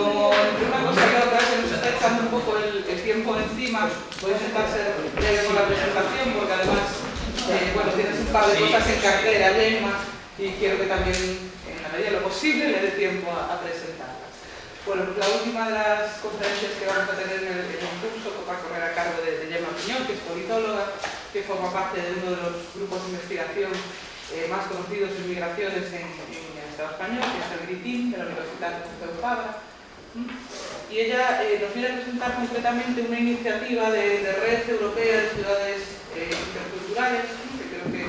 como entre una cosa y otra se nos está echando un poco el tiempo encima, voy a intentar ser breve con la presentación porque además bueno, tienes un par de cosas en cartera, Gemma, y quiero que también en la medida de lo posible le dé tiempo a presentarlas. Bueno, pues la última de las conferencias que vamos a tener en el curso va a correr a cargo de Gemma Piñón, que es politóloga, que forma parte de uno de los grupos de investigación más conocidos en migraciones en el Estado español, que es el GRITIM, de la Universidad Pompeu Fabra. Y ella nos viene a presentar concretamente una iniciativa de red europea de ciudades interculturales, que creo que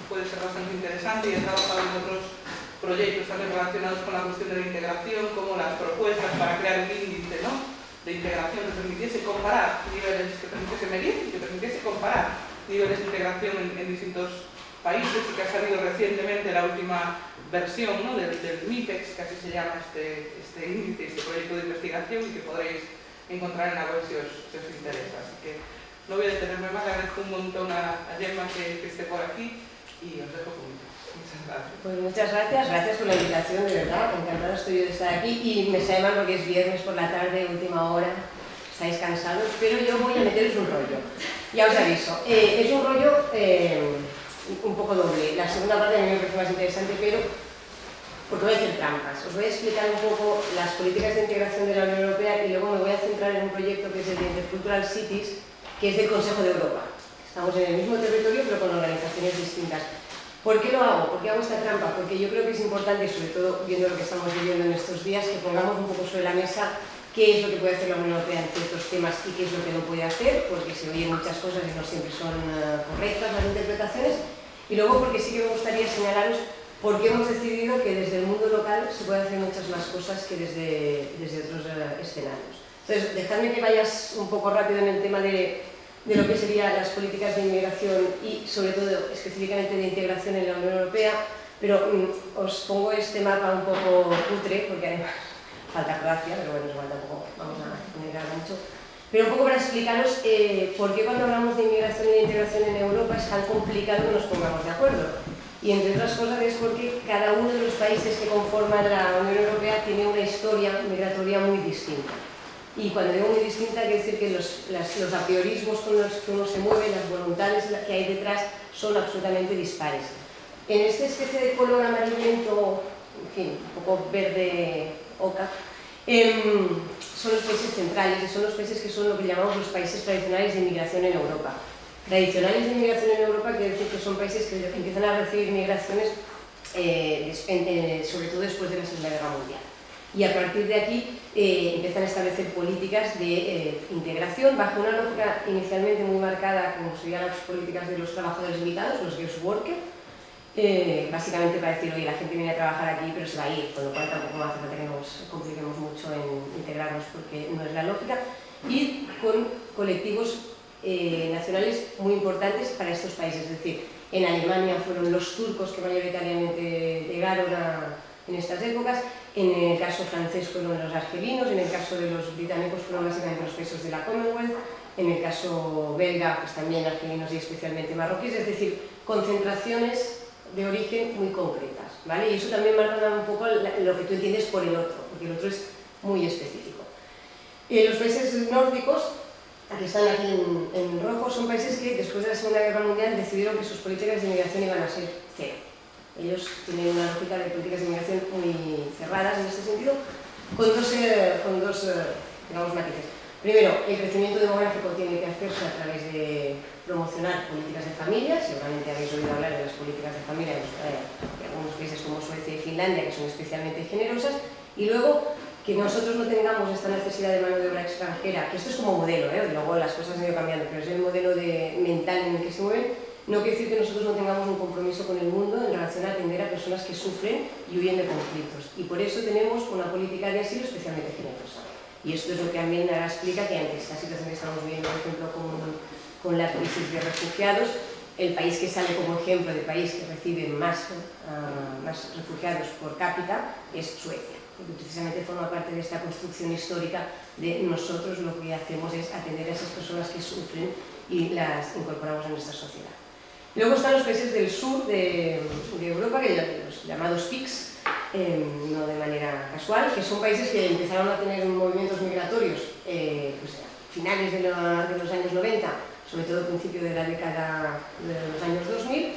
puede ser bastante interesante, y he trabajado en otros proyectos también relacionados con la cuestión de la integración, como las propuestas para crear un índice, ¿no?, de integración que permitiese comparar niveles, que permitiese medir y que permitiese comparar niveles de integración en distintos países, y que ha salido recientemente la última versión, ¿no?, del MIPEX, que así se llama este índice, este proyecto de investigación, y que podréis encontrar en la web si os interesa. Así que no voy a detenerme más, agradezco un montón a Gemma que esté por aquí y os dejo con ella. Muchas gracias. Pues muchas gracias por la invitación, de verdad, encantada estoy yo de estar aquí, y me sabe mal porque es viernes por la tarde, última hora, estáis cansados, pero yo voy a meteros un rollo, ya os aviso. Es un rollo un poco doble, la segunda parte a mí me parece más interesante, pero porque voy a hacer trampas. Os voy a explicar un poco las políticas de integración de la Unión Europea y luego me voy a centrar en un proyecto que es el de Intercultural Cities, que es del Consejo de Europa. Estamos en el mismo territorio pero con organizaciones distintas. ¿Por qué lo hago? ¿Por qué hago esta trampa? Porque yo creo que es importante, sobre todo viendo lo que estamos viviendo en estos días, que pongamos un poco sobre la mesa qué es lo que puede hacer la Unión Europea en ciertos temas y qué es lo que no puede hacer, porque se oyen muchas cosas y no siempre son correctas las interpretaciones. Y luego porque sí que me gustaría señalaros por qué hemos decidido que desde el mundo local se pueden hacer muchas más cosas que desde otros escenarios. Entonces, dejadme que vayas un poco rápido en el tema de lo que serían las políticas de inmigración y, sobre todo, específicamente de integración en la Unión Europea, pero os pongo este mapa un poco cutre, porque además falta Croacia, pero bueno, igual tampoco vamos a poner mucho. Pero un poco para explicaros por qué cuando hablamos de inmigración y de integración en Europa es tan complicado que nos pongamos de acuerdo. Y entre otras cosas es porque cada uno de los países que conforman la Unión Europea tiene una historia migratoria muy distinta. Y cuando digo muy distinta, quiere decir que los apriorismos con los que uno se mueve, las voluntades que hay detrás, son absolutamente dispares. En esta especie de color amarillento, en fin, un poco verde oca, son los países centrales, y son los países que son lo que llamamos los países tradicionales de inmigración en Europa. Tradicionales de inmigración en Europa quiere decir que son países que empiezan a recibir migraciones, sobre todo después de la Segunda Guerra Mundial. Y a partir de aquí empiezan a establecer políticas de integración bajo una lógica inicialmente muy marcada, como serían las políticas de los trabajadores invitados, los guest workers, básicamente para decir, oye, la gente viene a trabajar aquí pero se va a ir, con lo cual tampoco hace falta que nos compliquemos mucho en integrarnos porque no es la lógica, y con colectivos nacionales muy importantes para estos países. Es decir, en Alemania fueron los turcos que mayoritariamente llegaron en estas épocas, en el caso francés fueron los argelinos, en el caso de los británicos fueron básicamente los países de la Commonwealth, en el caso belga pues también argelinos y especialmente marroquíes, es decir, concentraciones de origen muy concretas, ¿vale? Y eso también marca un poco lo que tú entiendes por el otro, porque el otro es muy específico. Los países nórdicos, que están aquí en rojo, son países que después de la Segunda Guerra Mundial decidieron que sus políticas de inmigración iban a ser cero. Ellos tienen una lógica de políticas de inmigración muy cerradas en este sentido, con dos digamos, matices. Primero, el crecimiento demográfico tiene que hacerse a través de promocionar políticas de familia. Seguramente habéis oído hablar de las políticas de familia de algunos países como Suecia y Finlandia, que son especialmente generosas. Y luego, que nosotros no tengamos esta necesidad de mano de obra extranjera, que esto es como modelo, luego las cosas han ido cambiando, pero es el modelo mental en el que se mueven, no quiere decir que nosotros no tengamos un compromiso con el mundo en relación a atender a personas que sufren y huyen de conflictos. Y por eso tenemos una política de asilo especialmente generosa. Y esto es lo que también ahora explica que ante esta situación que estamos viviendo, por ejemplo, con la crisis de refugiados, el país que sale como ejemplo de país que recibe más refugiados por cápita es Suecia, porque precisamente forma parte de esta construcción histórica de nosotros lo que hacemos es atender a esas personas que sufren y las incorporamos a nuestra sociedad. Luego están los países del sur de Europa, los llamados PICs, no de manera casual, que son países que empezaron a tener movimientos migratorios pues a finales de los años 90, sobre todo al principio de la década de los años 2000,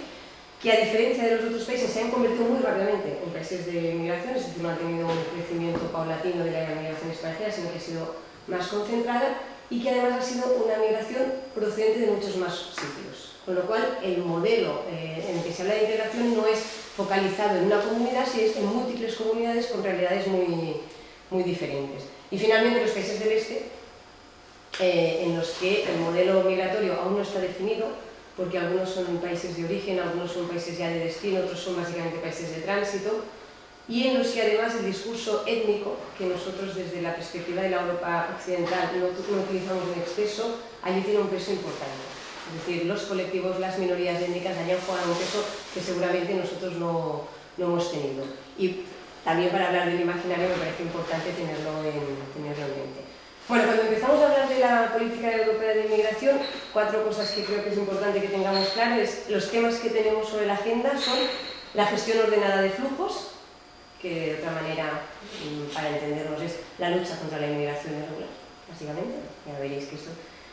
que a diferencia de los otros países se han convertido muy rápidamente en países de migración, es decir, no han tenido un crecimiento paulatino de la migración extranjera, sino que ha sido más concentrada y que además ha sido una migración procedente de muchos más sitios. Con lo cual, el modelo en el que se habla de integración no es focalizado en una comunidad, sino es en múltiples comunidades con realidades muy diferentes. Y finalmente, los países del este, en los que el modelo migratorio aún no está definido, porque algunos son países de origen, algunos son países ya de destino, otros son básicamente países de tránsito, y en los que además el discurso étnico, que nosotros desde la perspectiva de la Europa occidental no utilizamos en exceso, allí tiene un peso importante. Es decir, los colectivos, las minorías étnicas allí han jugado un peso que seguramente nosotros no hemos tenido. Y también para hablar del imaginario me parece importante tenerlo en mente. Bueno, cuando empezamos a hablar de la política europea de inmigración, 4 cosas que creo que es importante que tengamos claro es los temas que tenemos sobre la agenda son la gestión ordenada de flujos, que de otra manera, para entendernos, es la lucha contra la inmigración irregular, básicamente. Ya veréis que esto...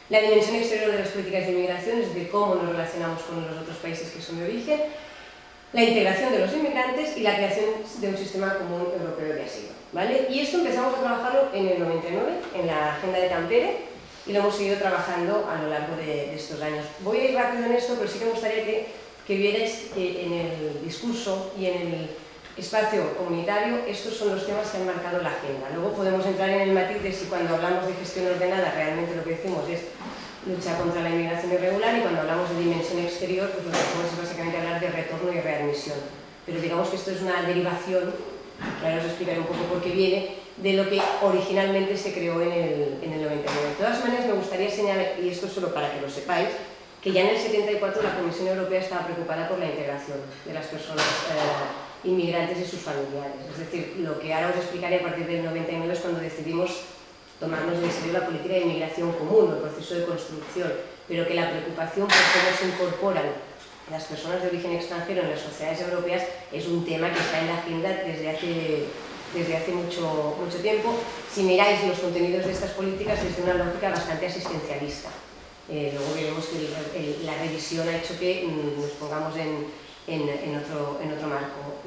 La dimensión exterior de las políticas de inmigración, es decir, cómo nos relacionamos con los otros países que son de origen, la integración de los inmigrantes y la creación de un sistema común europeo de asilo, ¿vale? Y esto empezamos a trabajarlo en el 99, en la Agenda de Tampere, y lo hemos seguido trabajando a lo largo de estos años. Voy a ir rápido en esto, pero sí que me gustaría que vierais en el discurso y en el espacio comunitario, estos son los temas que han marcado la agenda. Luego podemos entrar en el matiz de si cuando hablamos de gestión ordenada realmente lo que decimos es lucha contra la inmigración irregular, y cuando hablamos de dimensión exterior, pues lo que hacemos es básicamente hablar de retorno y readmisión. Pero digamos que esto es una derivación, que ahora os explicaré un poco por qué viene, de lo que originalmente se creó en el 99. De todas maneras, me gustaría señalar, y esto solo para que lo sepáis, que ya en el 74 la Comisión Europea estaba preocupada por la integración de las personas inmigrantes y sus familiares. Es decir, lo que ahora os explicaré a partir del 99 es cuando decidimos tomarnos en serio la política de inmigración común, el proceso de construcción, pero que la preocupación por cómo se incorporan las personas de origen extranjero en las sociedades europeas es un tema que está en la agenda desde hace mucho tiempo. Si miráis los contenidos de estas políticas desde una lógica bastante asistencialista. Luego veremos que la revisión ha hecho que nos pongamos en otro marco.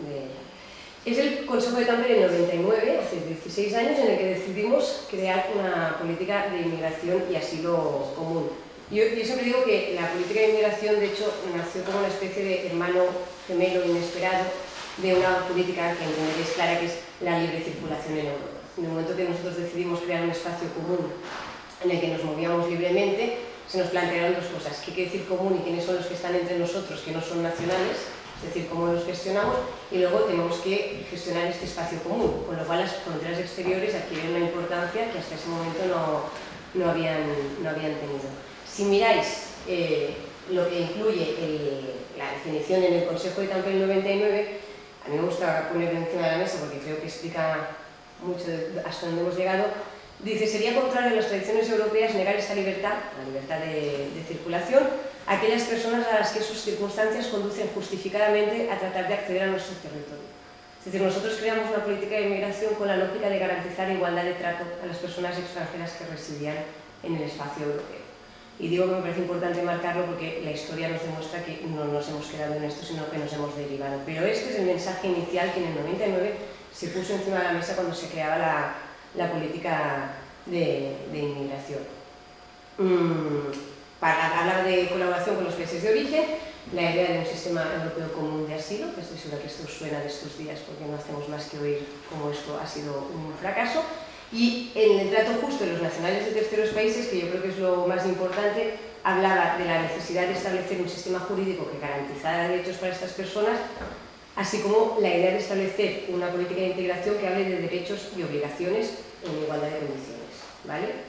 Es el Consejo de Tampere en 99, hace 16 años, en el que decidimos crear una política de inmigración y asilo común. Yo siempre digo que la política de inmigración, de hecho, nació como una especie de hermano gemelo inesperado de una política que entenderéis clara, que es la libre circulación en Europa. En el momento que nosotros decidimos crear un espacio común en el que nos movíamos libremente, se nos plantearon 2 cosas: qué quiere decir común y quiénes son los que están entre nosotros, que no son nacionales, es decir, cómo los gestionamos, y luego tenemos que gestionar este espacio común, con lo cual las fronteras exteriores adquieren una importancia que hasta ese momento no habían tenido. Si miráis lo que incluye la definición en el Consejo de Tampere 99, a mí me gusta ponerlo encima de la mesa porque creo que explica mucho hasta dónde hemos llegado. Dice, sería contrario a las tradiciones europeas negar esta libertad, la libertad de circulación, a aquellas personas a las que sus circunstancias conducen justificadamente a tratar de acceder a nuestro territorio. Es decir, nosotros creamos una política de inmigración con la lógica de garantizar igualdad de trato a las personas extranjeras que residían en el espacio europeo. Y digo que me parece importante marcarlo porque la historia nos demuestra que no nos hemos quedado en esto, sino que nos hemos derivado. Pero este es el mensaje inicial que en el 99 se puso encima de la mesa cuando se creaba la política de inmigración. Para hablar de colaboración con los países de origen, la idea de un sistema europeo común de asilo, que estoy segura que esto os suena de estos días porque no hacemos más que oír cómo esto ha sido un fracaso, y en el trato justo de los nacionales de terceros países, que yo creo que es lo más importante, hablaba de la necesidad de establecer un sistema jurídico que garantizara derechos para estas personas, así como la idea de establecer una política de integración que hable de derechos y obligaciones en igualdad de condiciones, ¿vale?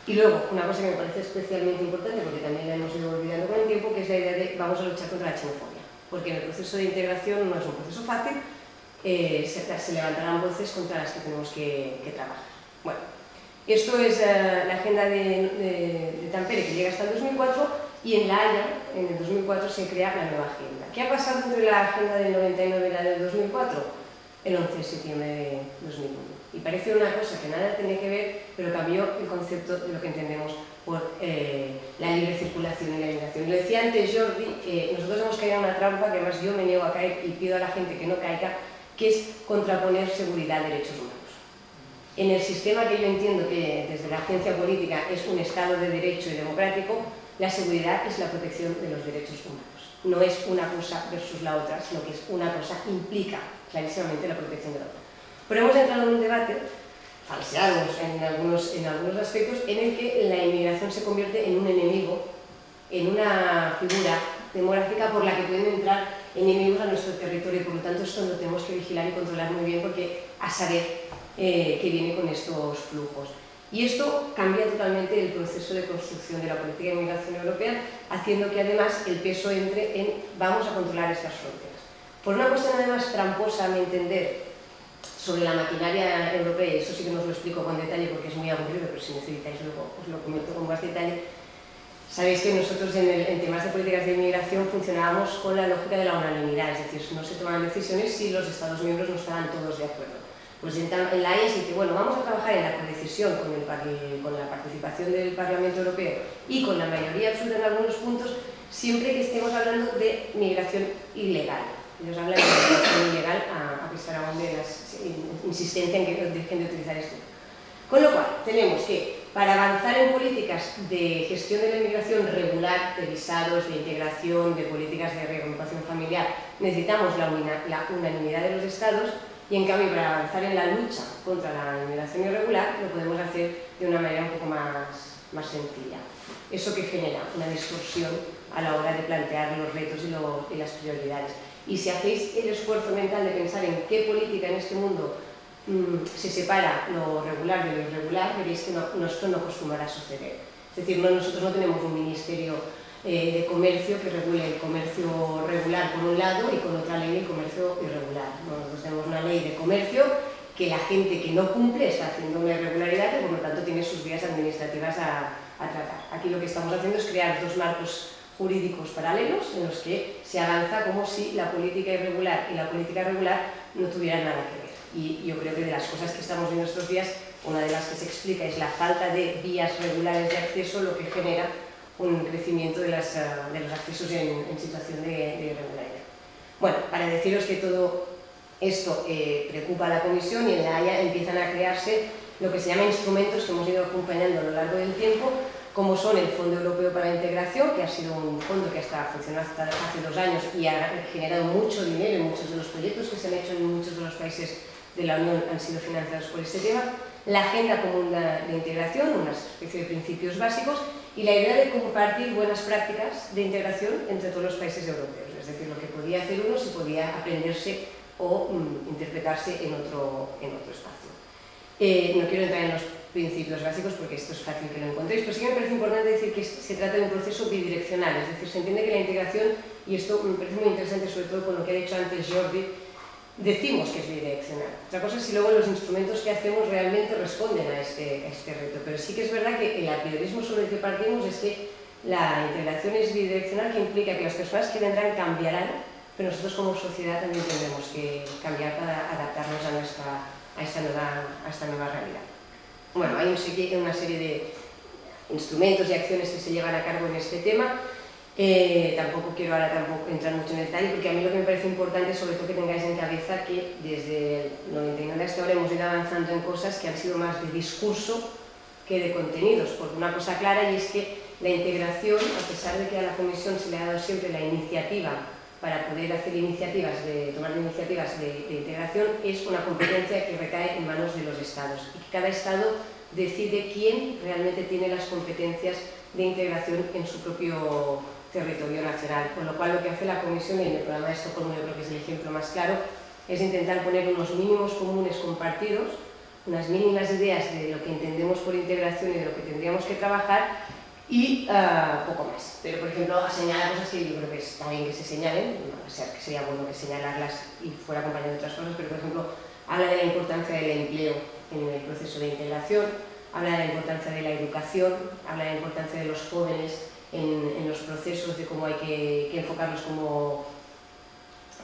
Y luego, una cosa que me parece especialmente importante, porque también la hemos ido olvidando con el tiempo, que es la idea de vamos a luchar contra la xenofobia, porque en el proceso de integración no es un proceso fácil, se levantarán voces contra las que tenemos que trabajar. Bueno, esto es la agenda de Tampere, que llega hasta el 2004, y en La Haya, en el 2004, se crea la nueva agenda. ¿Qué ha pasado entre la agenda del 99 y la del 2004? el 11 de septiembre de 2001. Y parece una cosa que nada tiene que ver, pero cambió el concepto de lo que entendemos por la libre circulación y la inmigración. Lo decía antes Jordi, nosotros hemos caído en una trampa que además yo me niego a caer y pido a la gente que no caiga, que es contraponer seguridad a derechos humanos. En el sistema que yo entiendo que desde la ciencia política es un Estado de derecho y democrático, la seguridad es la protección de los derechos humanos. No es una cosa versus la otra, sino que es una cosa implica clarísimamente la protección de la otra. Pero hemos entrado en un debate, falseados en algunos aspectos, en el que la inmigración se convierte en un enemigo, en una figura demográfica por la que pueden entrar enemigos a nuestro territorio, y por lo tanto esto lo tenemos que vigilar y controlar muy bien, porque a saber que viene con estos flujos. Y esto cambia totalmente el proceso de construcción de la política de inmigración europea, haciendo que además el peso entre en vamos a controlar estas fronteras. Por una cuestión además tramposa, a mi entender, sobre la maquinaria europea, y eso sí que no os lo explico con detalle porque es muy aburrido, pero si necesitáis luego os lo comento con más detalle. Sabéis que nosotros en temas de políticas de inmigración funcionábamos con la lógica de la unanimidad, es decir, no se toman decisiones si los Estados miembros no estaban todos de acuerdo. Pues en la Haya se dice, bueno, vamos a trabajar en la codecisión con la participación del Parlamento Europeo y con la mayoría absoluta en algunos puntos, siempre que estemos hablando de migración ilegal. Ellos hablan de migración ilegal a pesar aún de la insistencia en que dejen de utilizar esto. Con lo cual, tenemos que, para avanzar en políticas de gestión de la inmigración regular, de visados, de integración, de políticas de reagrupación familiar, necesitamos la unanimidad de los Estados. Y en cambio, para avanzar en la lucha contra la inmigración irregular, lo podemos hacer de una manera un poco más sencilla. Eso que genera una distorsión a la hora de plantear los retos y las prioridades. Y si hacéis el esfuerzo mental de pensar en qué política en este mundo se separa lo regular de lo irregular, veréis que esto no acostumbrará a suceder. Es decir, nosotros no tenemos un ministerio de comercio que regule el comercio regular por un lado y con otra ley el comercio irregular. Nosotros tenemos una ley de comercio que la gente que no cumple está haciendo una irregularidad y por lo tanto tiene sus vías administrativas a tratar. Aquí lo que estamos haciendo es crear dos marcos jurídicos paralelos en los que se avanza como si la política irregular y la política regular no tuvieran nada que ver. Y yo creo que de las cosas que estamos viendo estos días, una de las que se explica es la falta de vías regulares de acceso, lo que genera un crecimiento de los accesos en situación de irregularidad. Bueno, para deciros que todo esto preocupa a la Comisión, y en la Haya empiezan a crearse lo que se llama instrumentos que hemos ido acompañando a lo largo del tiempo, como son el Fondo Europeo para la Integración, que ha sido un fondo que funcionó hasta hace 2 años y ha generado mucho dinero, y muchos de los proyectos que se han hecho en muchos de los países de la Unión han sido financiados por este tema, la Agenda Común de Integración, una especie de principios básicos, y la idea de compartir buenas prácticas de integración entre todos los países europeos. Es decir, lo que podía hacer uno se podía aprenderse o interpretarse en otro espacio. No quiero entrar en los principios básicos porque esto es fácil que lo encontréis, pero sí que me parece importante decir que se trata de un proceso bidireccional, es decir, se entiende que la integración, y esto me parece muy interesante sobre todo con lo que ha dicho antes Jordi, decimos que es bidireccional. Otra cosa es si luego los instrumentos que hacemos realmente responden a este reto, pero sí que es verdad que el apriorismo sobre el que partimos es que la integración es bidireccional, que implica que las personas que vendrán cambiarán, pero nosotros como sociedad también tendremos que cambiar para adaptarnos a esta nueva realidad. Bueno, hay una serie de instrumentos y acciones que se llevan a cargo en este tema. Tampoco quiero ahora entrar mucho en detalle, porque a mí lo que me parece importante es sobre todo que tengáis en cabeza que desde el 99 hasta ahora hemos ido avanzando en cosas que han sido más de discurso que de contenidos, porque una cosa clara, y es que la integración, a pesar de que a la Comisión se le ha dado siempre la iniciativa para poder hacer tomar iniciativas de integración, es una competencia que recae en manos de los Estados, y que cada Estado decide quién realmente tiene las competencias de integración en su propio territorio nacional, con lo cual lo que hace la Comisión, y en el programa de Estocolmo yo creo que es el ejemplo más claro, es intentar poner unos mínimos comunes compartidos, unas mínimas ideas de lo que entendemos por integración y de lo que tendríamos que trabajar, y poco más. Pero, por ejemplo, a señalar cosas que yo creo que está bien que se señalen, o sea, que sería bueno que señalarlas y fuera acompañado de otras cosas, pero, por ejemplo, habla de la importancia del empleo en el proceso de integración, habla de la importancia de la educación, habla de la importancia de los jóvenes en los procesos, de cómo hay que enfocarlos como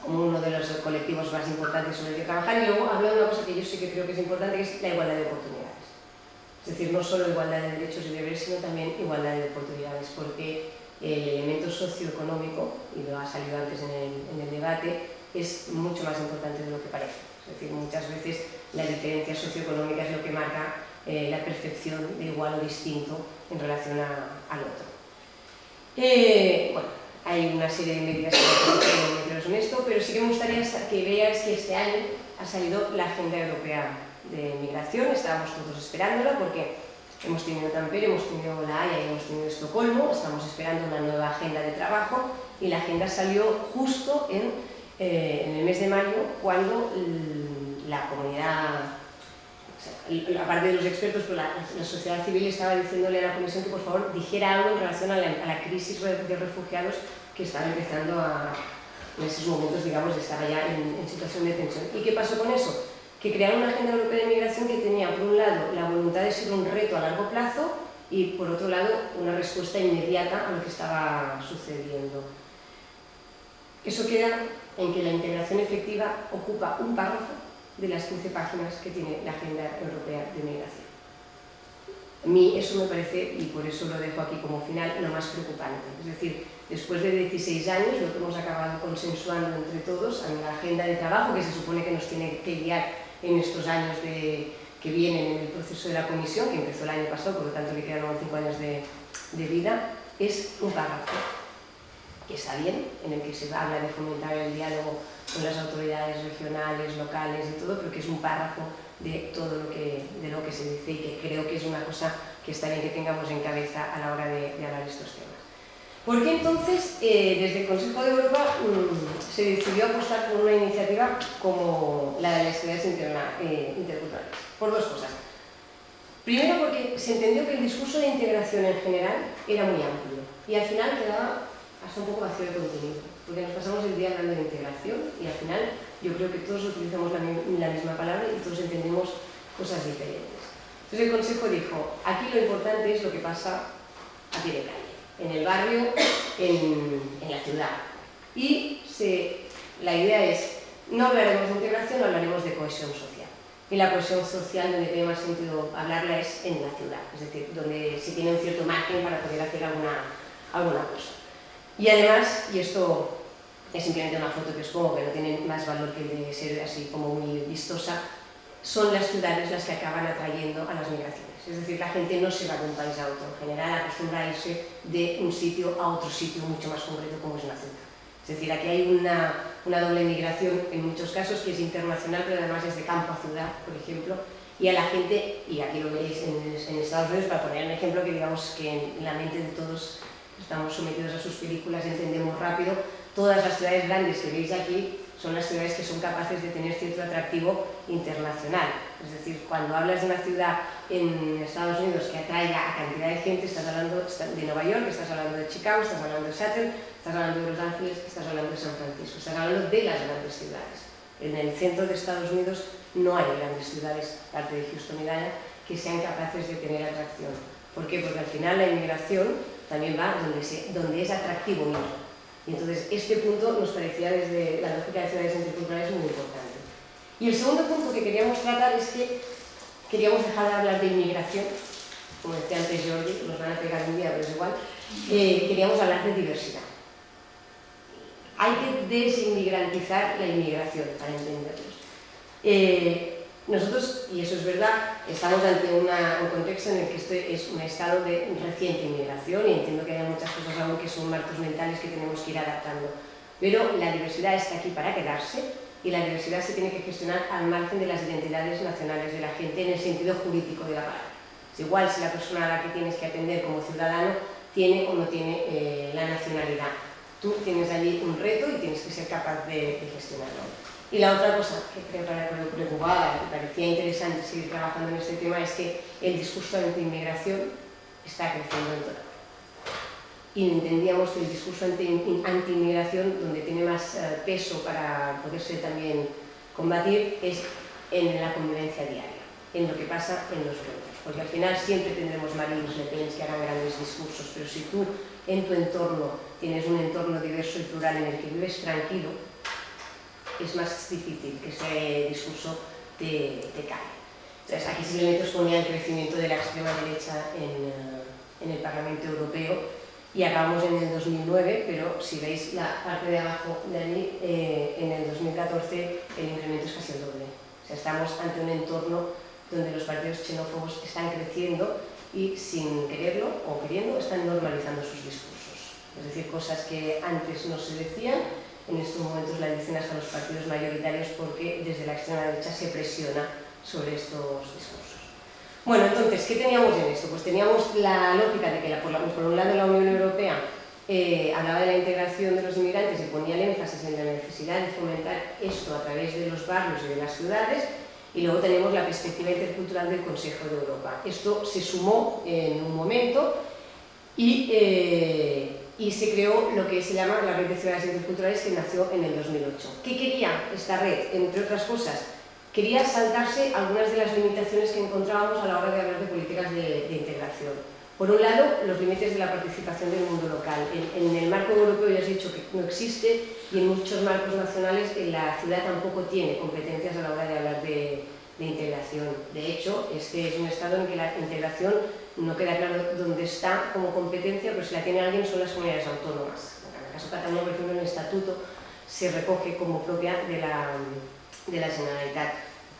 como uno de los colectivos más importantes sobre el que trabajar, y luego habla de una cosa que yo sí que creo que es importante, que es la igualdad de oportunidades. Es decir, no solo igualdad de derechos y deberes, sino también igualdad de oportunidades, porque el elemento socioeconómico, y lo ha salido antes en el debate, es mucho más importante de lo que parece. Es decir, muchas veces la diferencia socioeconómica es lo que marca la percepción de igual o distinto en relación al otro. Bueno, hay una serie de medidas que no quiero meteros en esto, pero sí que me gustaría que veáis que este año ha salido la Agenda Europea de Migración. Estábamos todos esperándola porque hemos tenido Tampere, hemos tenido La Haya y hemos tenido Estocolmo. Estamos esperando una nueva agenda de trabajo y la agenda salió justo en el mes de mayo, cuando la comunidad, aparte de los expertos, pero la sociedad civil estaba diciéndole a la Comisión que por favor dijera algo en relación a la crisis de refugiados que estaba empezando en esos momentos, digamos, estaba ya en situación de tensión. ¿Y qué pasó con eso? Que crearon una agenda europea de migración que tenía, por un lado, la voluntad de ser un reto a largo plazo y, por otro lado, una respuesta inmediata a lo que estaba sucediendo. Eso queda en que la integración efectiva ocupa un párrafo de las 15 páginas que tiene la Agenda Europea de Migración. A mí eso me parece, y por eso lo dejo aquí como final, lo más preocupante. Es decir, después de 16 años, lo que hemos acabado consensuando entre todos, en la agenda de trabajo que se supone que nos tiene que guiar en estos años que vienen en el proceso de la Comisión, que empezó el año pasado, por lo tanto le quedan 5 años de vida, es un párrafo que está bien, en el que se habla de fomentar el diálogo con las autoridades regionales, locales y todo, pero que es un párrafo de todo lo que se dice y que creo que es una cosa que está bien que tengamos en cabeza a la hora de hablar de estos temas. ¿Por qué entonces desde el Consejo de Europa se decidió apostar por una iniciativa como la de las ciudades interculturales? Por dos cosas. Primero, porque se entendió que el discurso de integración en general era muy amplio y al final quedaba hasta un poco vacío de contenido, porque nos pasamos el día hablando de integración y al final yo creo que todos utilizamos la misma palabra y todos entendemos cosas diferentes. Entonces el Consejo dijo, aquí lo importante es lo que pasa a pie de calle, en el barrio, en la ciudad. Y la idea es, no hablaremos de integración, hablaremos de cohesión social. Y la cohesión social, donde tiene más sentido hablarla, es en la ciudad, es decir, donde se tiene un cierto margen para poder hacer alguna cosa. Y además, y esto es simplemente una foto que os pongo, que no tiene más valor que el de ser así como muy vistosa, son las ciudades las que acaban atrayendo a las migraciones. Es decir, la gente no se va de un país a otro, en general acostumbra a irse de un sitio a otro sitio mucho más concreto como es una ciudad. Es decir, aquí hay una doble migración en muchos casos que es internacional, pero además es de campo a ciudad, por ejemplo, y a la gente, y aquí lo veis en Estados Unidos, para poner un ejemplo que digamos que en la mente de todos estamos sometidos a sus películas, entendemos rápido, todas las ciudades grandes que veis aquí son las ciudades que son capaces de tener cierto atractivo internacional. Es decir, cuando hablas de una ciudad en Estados Unidos que atraiga a cantidad de gente, estás hablando de Nueva York, estás hablando de Chicago, estás hablando de Seattle, estás hablando de Los Ángeles, estás hablando de San Francisco, estás hablando de las grandes ciudades. En el centro de Estados Unidos no hay grandes ciudades, aparte de Houston y Dallas, que sean capaces de tener atracción. ¿Por qué? Porque al final la inmigración también va donde es atractivo ir. Y entonces este punto nos parecía desde la lógica de ciudades interculturales muy importante. Y el segundo punto que queríamos tratar es que queríamos dejar de hablar de inmigración, como decía antes Jordi, nos van a pegar un día, pero es igual, queríamos hablar de diversidad. Hay que desinmigrantizar la inmigración para entenderlos. Nosotros, y eso es verdad, estamos ante un contexto en el que este es un estado de reciente inmigración y entiendo que hay muchas cosas aún que son marcos mentales que tenemos que ir adaptando. Pero la diversidad está aquí para quedarse y la diversidad se tiene que gestionar al margen de las identidades nacionales de la gente en el sentido jurídico de la palabra. Es igual si la persona a la que tienes que atender como ciudadano tiene o no tiene la nacionalidad. Tú tienes allí un reto y tienes que ser capaz de gestionarlo. Y la otra cosa que creo que me preocupaba y parecía interesante seguir trabajando en este tema es que el discurso anti-inmigración está creciendo en toda. Y entendíamos que el discurso anti-inmigración, donde tiene más peso para poderse también combatir, es en la convivencia diaria, en lo que pasa en los pueblos. Porque al final siempre tendremos Marines Le Pen que hagan grandes discursos, pero si tú en tu entorno tienes un entorno diverso y plural en el que vives tranquilo, es más difícil que ese discurso te cale. Entonces, aquí simplemente os ponía el crecimiento de la extrema derecha en el Parlamento Europeo, y acabamos en el 2009, pero si veis la parte de abajo de allí, en el 2014 el incremento es casi el doble. O sea, estamos ante un entorno donde los partidos xenófobos están creciendo y, sin quererlo o queriendo, están normalizando sus discursos. Es decir, cosas que antes no se decían, en estos momentos la dicen hasta los partidos mayoritarios, porque desde la extrema derecha se presiona sobre estos discursos. Bueno, entonces, ¿qué teníamos en esto? Pues teníamos la lógica de que, por un lado, la Unión Europea hablaba de la integración de los inmigrantes y ponía el énfasis en la necesidad de fomentar esto a través de los barrios y de las ciudades, y luego tenemos la perspectiva intercultural del Consejo de Europa. Esto se sumó en un momento y se creó lo que se llama la Red de Ciudades Interculturales, que nació en el 2008. ¿Qué quería esta red? Entre otras cosas, quería saltarse algunas de las limitaciones que encontrábamos a la hora de hablar de políticas de integración. Por un lado, los límites de la participación del mundo local. En el marco europeo ya os he dicho que no existe, y en muchos marcos nacionales la ciudad tampoco tiene competencias a la hora de hablar de integración. De hecho, este es un estado en que la integración no queda claro dónde está como competencia, pero si la tiene alguien son las comunidades autónomas. En el caso de Cataluña, por ejemplo, en el estatuto se recoge como propia de la Generalitat,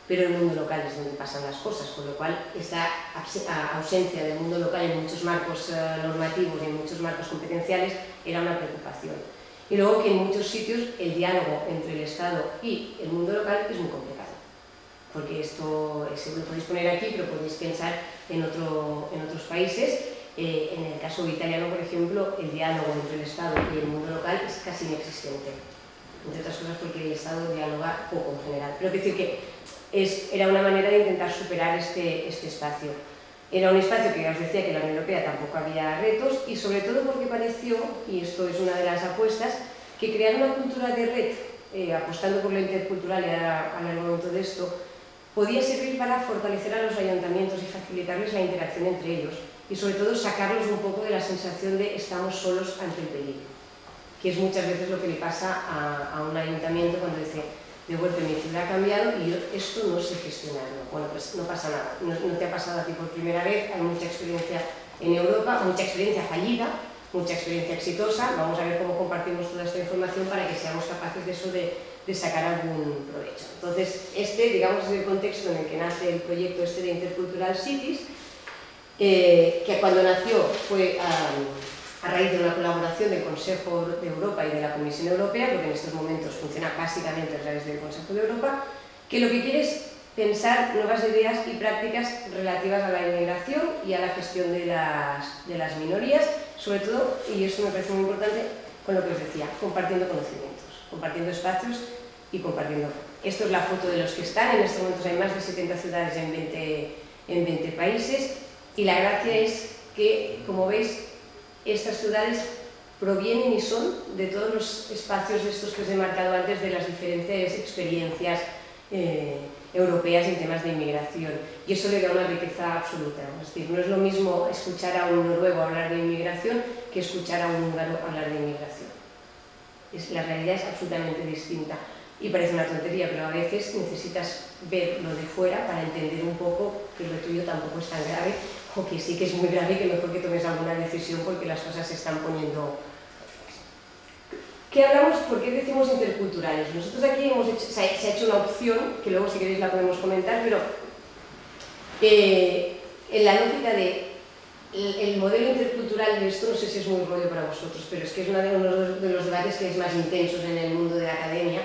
pero el mundo local es donde pasan las cosas, con lo cual esta ausencia del mundo local en muchos marcos normativos y en muchos marcos competenciales era una preocupación. Y luego que en muchos sitios el diálogo entre el Estado y el mundo local es muy complicado, porque esto lo podéis poner aquí, pero podéis pensar en otros países. En el caso italiano, por ejemplo, el diálogo entre el Estado y el mundo local es casi inexistente, entre otras cosas porque el Estado dialoga poco en general. Pero quiero decir que era una manera de intentar superar este espacio. Era un espacio que ya os decía que en la Unión Europea tampoco había retos, y sobre todo porque pareció, y esto es una de las apuestas, que crear una cultura de red, apostando por lo intercultural, y ahora hablaremos de esto, podía servir para fortalecer a los ayuntamientos y facilitarles la interacción entre ellos, y sobre todo sacarlos un poco de la sensación de estamos solos ante el peligro, que es muchas veces lo que le pasa a un ayuntamiento cuando dice: de golpe mi ciudad ha cambiado y yo esto no sé gestionarlo. Bueno, pues no pasa nada, no te ha pasado a ti por primera vez, hay mucha experiencia en Europa, mucha experiencia fallida, mucha experiencia exitosa. Vamos a ver cómo compartimos toda esta información para que seamos capaces de eso, de sacar algún provecho. Entonces, digamos, es el contexto en el que nace el proyecto de Intercultural Cities, que cuando nació fue a raíz de una colaboración del Consejo de Europa y de la Comisión Europea, porque en estos momentos funciona básicamente a través del Consejo de Europa, que lo que quiere es pensar nuevas ideas y prácticas relativas a la inmigración y a la gestión de las minorías, sobre todo, y eso me parece muy importante, con lo que os decía, compartiendo conocimientos, compartiendo espacios y compartiendo. Esto es la foto de los que están. En estos momentos hay más de 70 ciudades en 20 países, y la gracia es que, como veis, estas ciudades provienen y son de todos los espacios estos que os he marcado antes, de las diferentes experiencias europeas en temas de inmigración, y eso le da una riqueza absoluta. Es decir, no es lo mismo escuchar a un noruego hablar de inmigración que escuchar a un húngaro hablar de inmigración. La realidad es absolutamente distinta y parece una tontería, pero a veces necesitas ver lo de fuera para entender un poco que lo tuyo tampoco es tan grave, o que sí que es muy grave y que mejor que tomes alguna decisión porque las cosas se están poniendo. ¿Qué hablamos? ¿Por qué decimos interculturales? Nosotros aquí se ha hecho una opción, que luego si queréis la podemos comentar, pero en la lógica de el modelo intercultural, y esto no sé si es muy rollo para vosotros, pero es que es uno de los debates que es más intensos en el mundo de la academia,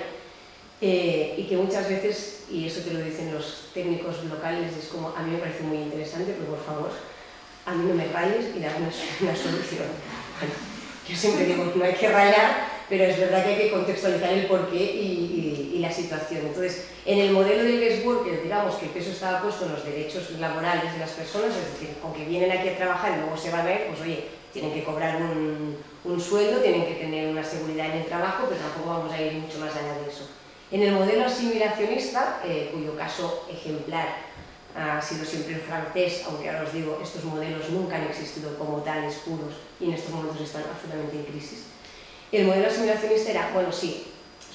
y que muchas veces, y eso te lo dicen los técnicos locales, es como: a mí me parece muy interesante, pero por favor, a mí no me rayes y dame una solución. Bueno, yo siempre digo que no hay que rayar, pero es verdad que hay que contextualizar el porqué y la situación. Entonces, en el modelo del guest worker, digamos que el peso estaba puesto en los derechos laborales de las personas, es decir, aunque vienen aquí a trabajar y luego se van a ir, pues oye, tienen que cobrar un sueldo, tienen que tener una seguridad en el trabajo, pero tampoco vamos a ir mucho más allá de eso. En el modelo asimilacionista, cuyo caso ejemplar ha sido siempre el francés, aunque ahora os digo, estos modelos nunca han existido como tales puros y en estos momentos están absolutamente en crisis. El modelo asimilacionista era: bueno, sí,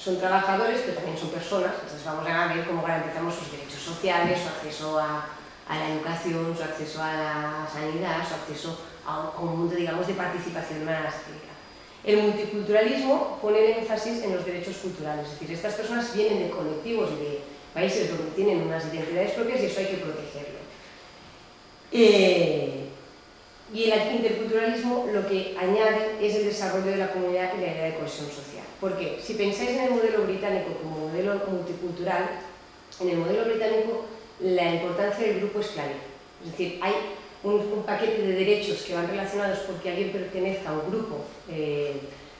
son trabajadores, pero también son personas, entonces vamos a ver cómo garantizamos sus derechos sociales, su acceso a la educación, su acceso a la sanidad, su acceso a un mundo, digamos, de participación más cívica. El multiculturalismo pone el énfasis en los derechos culturales, es decir, estas personas vienen de colectivos y de países donde tienen unas identidades propias y eso hay que protegerlo. Y el interculturalismo lo que añade es el desarrollo de la comunidad y la idea de cohesión social. ¿Por qué? Si pensáis en el modelo británico como modelo multicultural, en el modelo británico la importancia del grupo es clave. Es decir, hay un paquete de derechos que van relacionados porque alguien pertenezca a un grupo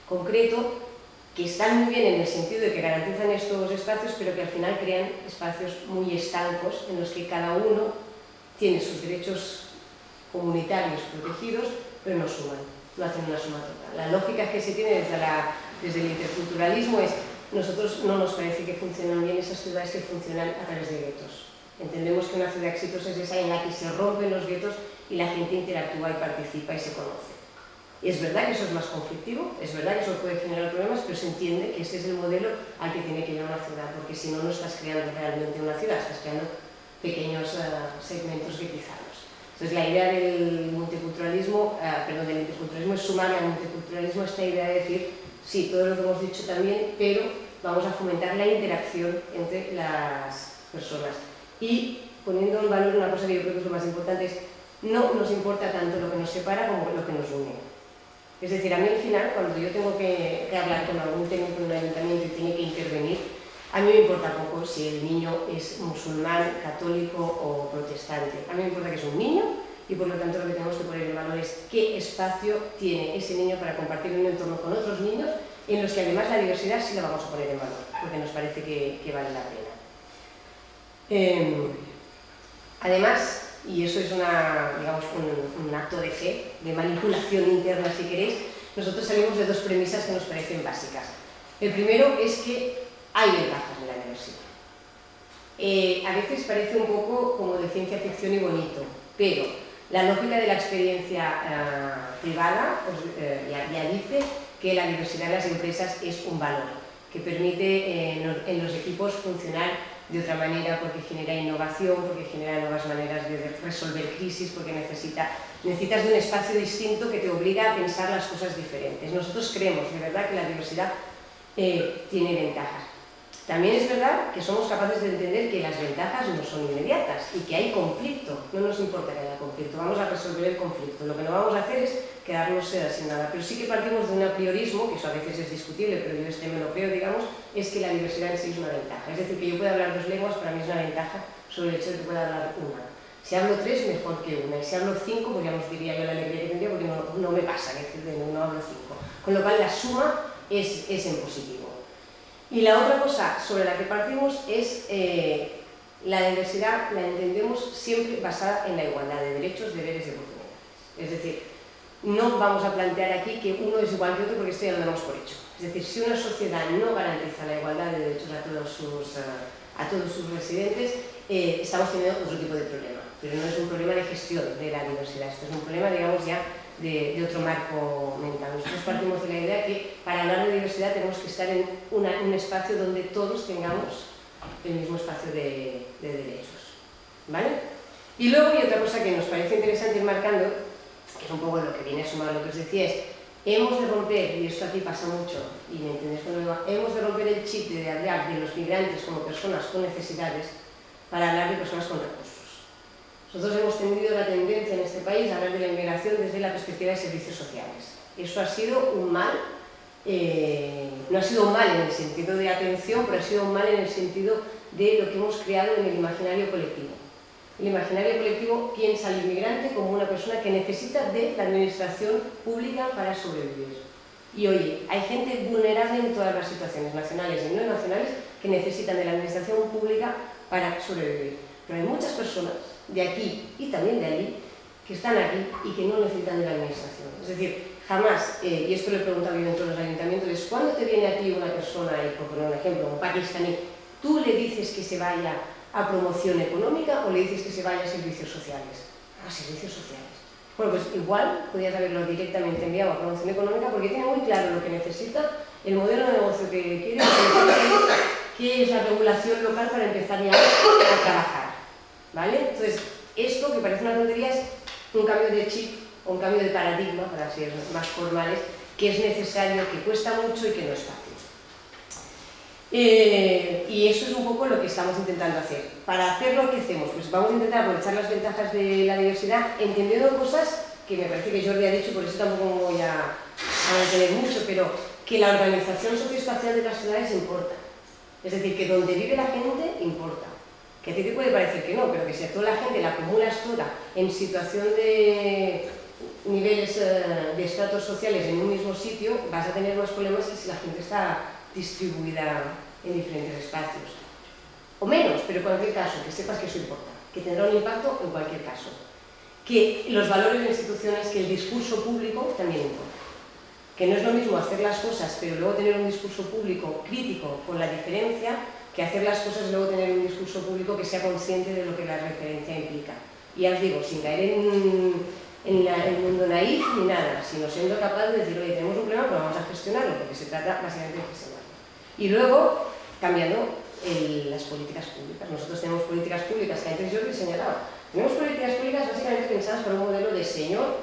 concreto que están muy bien en el sentido de que garantizan estos espacios, pero que al final crean espacios muy estancos en los que cada uno tiene sus derechos comunitarios protegidos, pero no suman, no hacen una suma total. La lógica que se tiene desde el interculturalismo es: nosotros no nos parece que funcionan bien esas ciudades que funcionan a través de guetos. Entendemos que una ciudad exitosa es esa en la que se rompen los guetos y la gente interactúa y participa y se conoce. Y es verdad que eso es más conflictivo, es verdad que eso puede generar problemas, pero se entiende que este es el modelo al que tiene que llegar una ciudad, porque si no, no estás creando realmente una ciudad, estás creando pequeños segmentos guetizados. Entonces, la idea del multiculturalismo, del interculturalismo es sumar al multiculturalismo esta idea de decir, sí, todo lo que hemos dicho también, pero vamos a fomentar la interacción entre las personas. Y poniendo en valor una cosa que yo creo que es lo más importante, es no nos importa tanto lo que nos separa como lo que nos une. Es decir, a mí al final, cuando yo tengo que hablar con algún técnico en un ayuntamiento y tiene que intervenir, a mí me importa poco si el niño es musulmán, católico o protestante. A mí me importa que es un niño y por lo tanto lo que tenemos que poner en valor es qué espacio tiene ese niño para compartir un entorno con otros niños en los que además la diversidad sí la vamos a poner en valor, porque nos parece que vale la pena. Además, y eso es un acto de fe, de manipulación interna si queréis, nosotros salimos de dos premisas que nos parecen básicas. El primero es que hay ventajas en la diversidad. A veces parece un poco como de ciencia ficción y bonito, pero la lógica de la experiencia privada ya dice que la diversidad de las empresas es un valor, que permite en los equipos funcionar de otra manera, porque genera innovación, porque genera nuevas maneras de resolver crisis, porque necesitas de un espacio distinto que te obliga a pensar las cosas diferentes. Nosotros creemos de verdad que la diversidad tiene ventajas. También es verdad que somos capaces de entender que las ventajas no son inmediatas y que hay conflicto. No nos importa que haya conflicto, vamos a resolver el conflicto. Lo que no vamos a hacer es quedarnos sin nada. Pero sí que partimos de un apriorismo, que eso a veces es discutible, pero yo me lo creo, digamos, es que la diversidad en sí es una ventaja. Es decir, que yo pueda hablar dos lenguas para mí es una ventaja sobre el hecho de que pueda hablar una. Si hablo tres, mejor que una. Y si hablo cinco, pues ya os diría yo la alegría que tendría, porque no me pasa, es decir, no hablo cinco. Con lo cual la suma es en positivo. Y la otra cosa sobre la que partimos es la diversidad, la entendemos siempre basada en la igualdad de derechos, deberes y oportunidades. Es decir, no vamos a plantear aquí que uno es igual que otro porque esto ya lo damos por hecho. Es decir, si una sociedad no garantiza la igualdad de derechos a todos sus residentes, estamos teniendo otro tipo de problema. Pero no es un problema de gestión de la diversidad, esto es un problema, digamos, ya de otro marco mental. Nosotros partimos de la idea que para hablar de diversidad tenemos que estar en un espacio donde todos tengamos el mismo espacio de derechos. ¿Vale? Y luego hay otra cosa que nos parece interesante ir marcando, que es un poco lo que viene a sumar lo que os decía, es hemos de romper, y esto aquí pasa mucho, y me entendéis cuando digo, hemos de romper el chip de hablar de los migrantes como personas con necesidades para hablar de personas con recursos. Nosotros hemos tenido la tendencia en este país a hablar de la inmigración desde la perspectiva de servicios sociales. Eso ha sido un mal, no ha sido un mal en el sentido de atención, pero ha sido un mal en el sentido de lo que hemos creado en el imaginario colectivo. El imaginario colectivo piensa al inmigrante como una persona que necesita de la administración pública para sobrevivir. Y oye, hay gente vulnerable en todas las situaciones, nacionales y no nacionales, que necesitan de la administración pública para sobrevivir. Pero hay muchas personas de aquí y también de allí que están aquí y que no necesitan de la administración. Es decir, jamás, y esto lo he preguntado yo en todos los ayuntamientos, es ¿cuándo te viene a ti una persona, y por poner un ejemplo, un pakistaní, tú le dices que se vaya a promoción económica o le dices que se vaya a servicios sociales? A servicios sociales. Bueno, pues igual podrías haberlo directamente enviado a promoción económica porque tiene muy claro lo que necesita, el modelo de negocio que quieren, qué es la regulación local para empezar ya a trabajar, ¿vale? Entonces, esto que parece una tontería es un cambio de chip o un cambio de paradigma, para ser más formales, que es necesario, que cuesta mucho y que no es fácil. Y eso es un poco lo que estamos intentando hacer. Para hacer lo que hacemos, pues vamos a intentar aprovechar las ventajas de la diversidad, entendiendo cosas que me parece que Jordi ha dicho, por eso tampoco me voy a mantener mucho, pero que la organización socioespacial de las ciudades importa. Es decir, que donde vive la gente importa. Que a ti te puede parecer que no, pero que si a toda la gente la acumulas toda en situación de niveles de estratos sociales en un mismo sitio, vas a tener más problemas que si la gente está distribuida en diferentes espacios. O menos, pero en cualquier caso, que sepas que eso importa, que tendrá un impacto en cualquier caso. Que los valores de instituciones, que el discurso público también importa. Que no es lo mismo hacer las cosas, pero luego tener un discurso público crítico con la diferencia, que hacer las cosas y luego tener un discurso público que sea consciente de lo que la referencia implica. Y ya os digo, sin caer en el mundo naif ni nada, sino siendo capaz de decir, oye, tenemos un problema, pero vamos a gestionarlo, porque se trata básicamente de gestionarlo. Y luego, cambiando las políticas públicas. Nosotros tenemos políticas públicas que antes yo os he señalado. Tenemos políticas públicas básicamente pensadas para un modelo de señor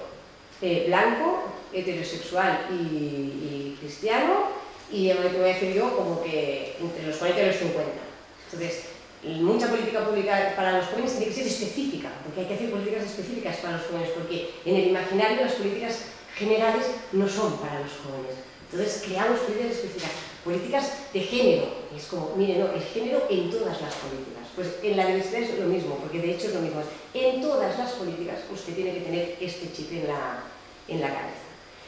blanco, heterosexual y cristiano, y me voy a decir yo como que entre los 40 y los 50. Entonces, mucha política pública para los jóvenes tiene que ser específica, porque hay que hacer políticas específicas para los jóvenes, porque en el imaginario las políticas generales no son para los jóvenes. Entonces, creamos políticas específicas, políticas de género. Es como, mire, no, el género en todas las políticas. Pues en la diversidad es lo mismo, porque de hecho es lo mismo. En todas las políticas usted tiene que tener este chip en la cabeza.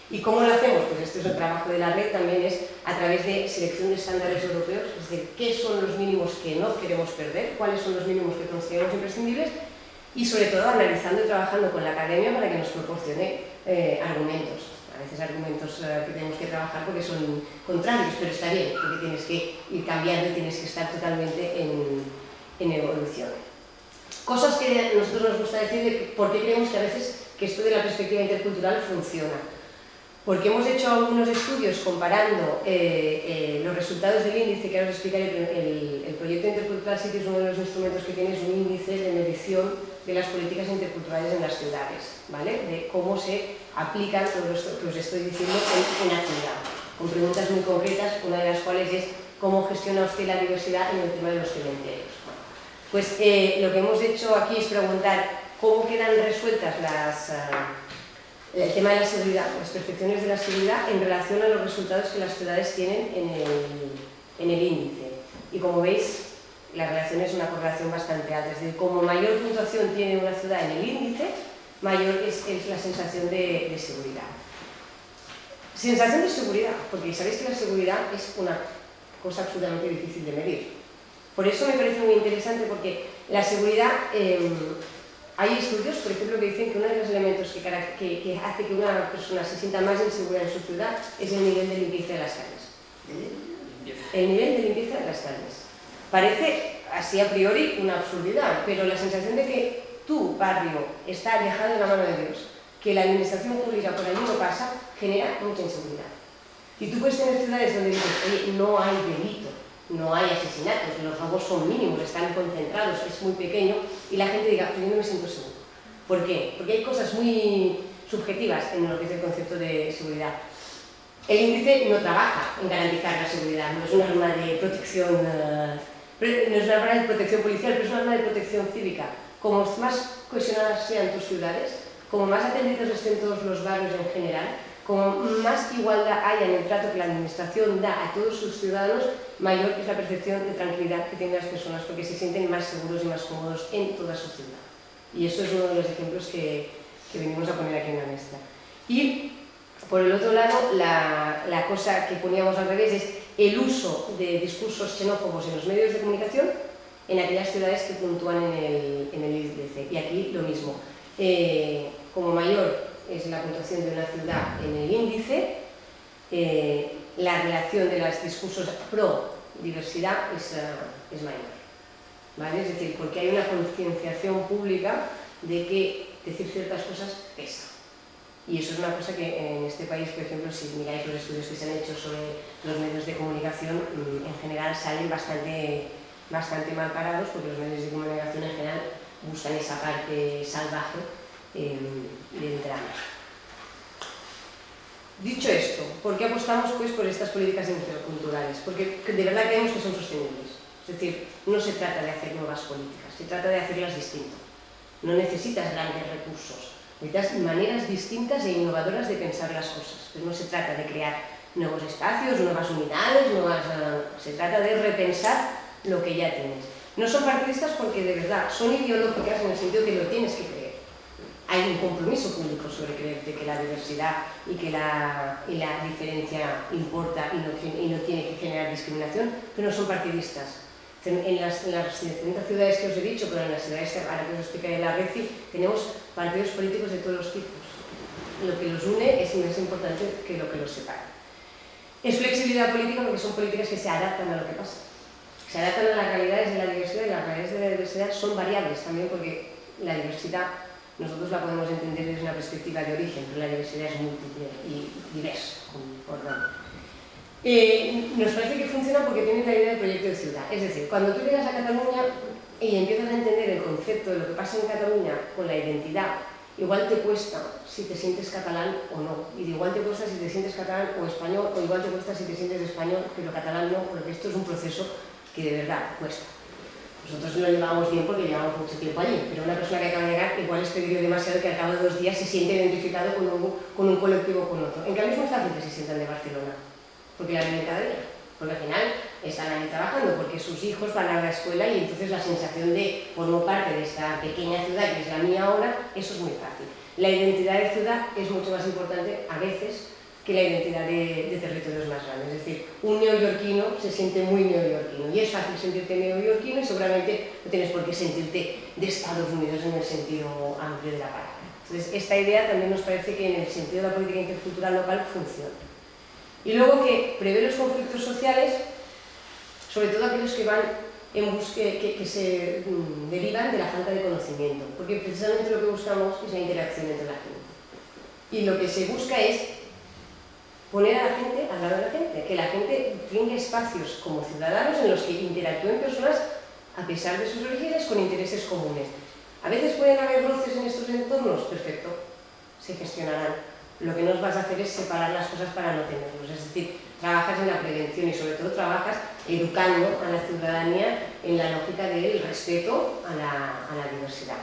¿Y cómo lo hacemos? Pues este es el trabajo de la red, también es a través de selección de estándares europeos, es decir, qué son los mínimos que no queremos perder, cuáles son los mínimos que consideramos imprescindibles y sobre todo analizando y trabajando con la academia para que nos proporcione argumentos. A veces argumentos que tenemos que trabajar porque son contrarios, pero está bien, porque tienes que ir cambiando y tienes que estar totalmente en evolución. Cosas que a nosotros nos gusta decir de por qué creemos que a veces que esto de la perspectiva intercultural funciona. Porque hemos hecho algunos estudios comparando los resultados del índice, que ahora os explicaré. El proyecto Intercultural City es uno de los instrumentos que tiene, es un índice de medición de las políticas interculturales en las ciudades, ¿vale? De cómo se aplican todo esto que os estoy diciendo en la ciudad, con preguntas muy concretas, una de las cuales es cómo gestiona usted la diversidad en el tema de los cementerios. Pues lo que hemos hecho aquí es preguntar cómo quedan resueltas el tema de la seguridad, las percepciones de la seguridad en relación a los resultados que las ciudades tienen en el índice. Y como veis, la relación es una correlación bastante alta. Es decir, como mayor puntuación tiene una ciudad en el índice, mayor es la sensación de seguridad. Sensación de seguridad, porque sabéis que la seguridad es una cosa absolutamente difícil de medir. Por eso me parece muy interesante, porque la seguridad... hay estudios, por ejemplo, que dicen que uno de los elementos que hace que una persona se sienta más insegura en su ciudad es el nivel de limpieza de las calles. El nivel de limpieza de las calles. Parece, así a priori, una absurdidad, pero la sensación de que tu barrio está alejado de la mano de Dios, que la administración pública por allí no pasa, genera mucha inseguridad. Y tú puedes tener ciudades donde dices, oye, no hay delito, no hay asesinatos, los robos son mínimos, están concentrados, es muy pequeño, y la gente diga, yo no me siento seguro. ¿Por qué? Porque hay cosas muy subjetivas en lo que es el concepto de seguridad. El índice no trabaja en garantizar la seguridad, no es un arma de protección, no es un arma de protección policial, pero es un arma de protección cívica. Como más cohesionadas sean tus ciudades, como más atendidos estén todos los barrios en general, como más igualdad haya en el trato que la administración da a todos sus ciudadanos, mayor es la percepción de tranquilidad que tienen las personas, porque se sienten más seguros y más cómodos en toda su ciudad. Y eso es uno de los ejemplos que venimos a poner aquí en la mesa. Y por el otro lado, la cosa que poníamos al revés es el uso de discursos xenófobos en los medios de comunicación en aquellas ciudades que puntúan en el índice. Y aquí lo mismo. Como mayor es la puntuación de una ciudad en el índice, la relación de los discursos pro diversidad es mayor, ¿vale? Es decir, porque hay una concienciación pública de que decir ciertas cosas pesa. Y eso es una cosa que en este país, por ejemplo, si miráis los estudios que se han hecho sobre los medios de comunicación, en general salen bastante mal parados, porque los medios de comunicación en general buscan esa parte salvaje del drama. Dicho esto, ¿por qué apostamos pues, por estas políticas interculturales? Porque de verdad creemos que son sostenibles. Es decir, no se trata de hacer nuevas políticas, se trata de hacerlas distintas. No necesitas grandes recursos. Necesitas maneras distintas e innovadoras de pensar las cosas. Pero no se trata de crear nuevos espacios, nuevas unidades, se trata de repensar lo que ya tienes. No son partidistas porque de verdad son ideológicas en el sentido que lo tienes que creer. Hay un compromiso público sobre creerte que la diversidad y que la diferencia importa y no tiene que generar discriminación, pero no son partidistas. En las 70 ciudades que os he dicho, pero en las ciudades ahora que os explicaré la RECI, tenemos partidos políticos de todos los tipos. Lo que los une es más importante que lo que los separa. Es flexibilidad política porque son políticas que se adaptan a lo que pasa. Se adaptan a las realidades de la diversidad y las realidades de la diversidad son variables también porque la diversidad nosotros la podemos entender desde una perspectiva de origen, pero la diversidad es múltiple y diversa, por tanto. Nos parece que funciona porque tienen la idea del proyecto de ciudad. Es decir, cuando tú llegas a Cataluña y empiezas a entender el concepto de lo que pasa en Cataluña con la identidad, igual te cuesta si te sientes catalán o no. Y igual te cuesta si te sientes catalán o español, o igual te cuesta si te sientes español, pero catalán no, porque esto es un proceso que de verdad cuesta. Nosotros lo llevamos bien porque llevamos mucho tiempo allí, pero una persona que acaba de llegar igual es pedir demasiado que al cabo de 2 días se siente identificado con un colectivo o con otro. En cambio es muy fácil que se sientan de Barcelona, porque la viven cada día, porque al final están ahí trabajando, porque sus hijos van a la escuela y entonces la sensación de formo parte de esta pequeña ciudad que es la mía ahora, eso es muy fácil. La identidad de ciudad es mucho más importante a veces que la identidad de territorios más grandes. Es decir, un neoyorquino se siente muy neoyorquino y es fácil sentirte neoyorquino y seguramente no tienes por qué sentirte de Estados Unidos en el sentido amplio de la palabra. Entonces, esta idea también nos parece que en el sentido de la política intercultural local funciona. Y luego que prevé los conflictos sociales, sobre todo aquellos que van que se derivan de la falta de conocimiento, porque precisamente lo que buscamos es la interacción entre la gente. Y lo que se busca es poner a la gente al lado de la gente, que la gente tenga espacios como ciudadanos en los que interactúen personas a pesar de sus orígenes con intereses comunes. A veces pueden haber roces en estos entornos, perfecto, se gestionarán. Lo que no vas a hacer es separar las cosas para no tenerlos, es decir, trabajas en la prevención y sobre todo trabajas educando a la ciudadanía en la lógica del respeto a la diversidad,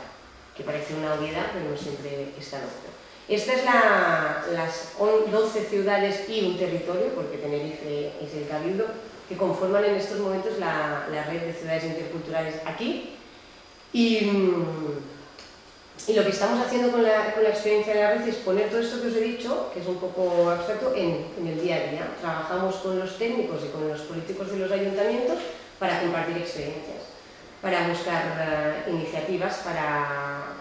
que parece una obviedad, pero no siempre es tan obvio. Esta es las 12 ciudades y un territorio, porque Tenerife es el cabildo, que conforman en estos momentos la red de ciudades interculturales aquí. Y lo que estamos haciendo con la experiencia de la red es poner todo esto que os he dicho, que es un poco abstracto, en el día a día. Trabajamos con los técnicos y con los políticos de los ayuntamientos para compartir experiencias, para buscar iniciativas, para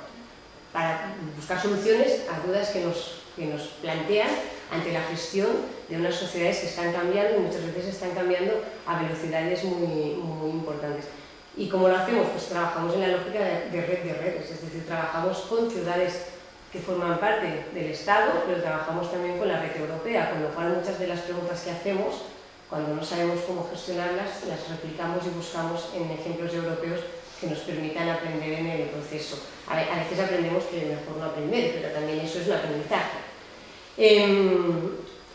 buscar soluciones a dudas que nos plantean ante la gestión de unas sociedades que están cambiando y muchas veces están cambiando a velocidades muy, muy importantes. ¿Y cómo lo hacemos? Pues trabajamos en la lógica de red de redes, es decir, trabajamos con ciudades que forman parte del Estado, pero trabajamos también con la red europea, con lo cual muchas de las preguntas que hacemos, cuando no sabemos cómo gestionarlas, las replicamos y buscamos en ejemplos europeos que nos permitan aprender en el proceso. A veces aprendemos que es mejor no aprender, pero también eso es un aprendizaje.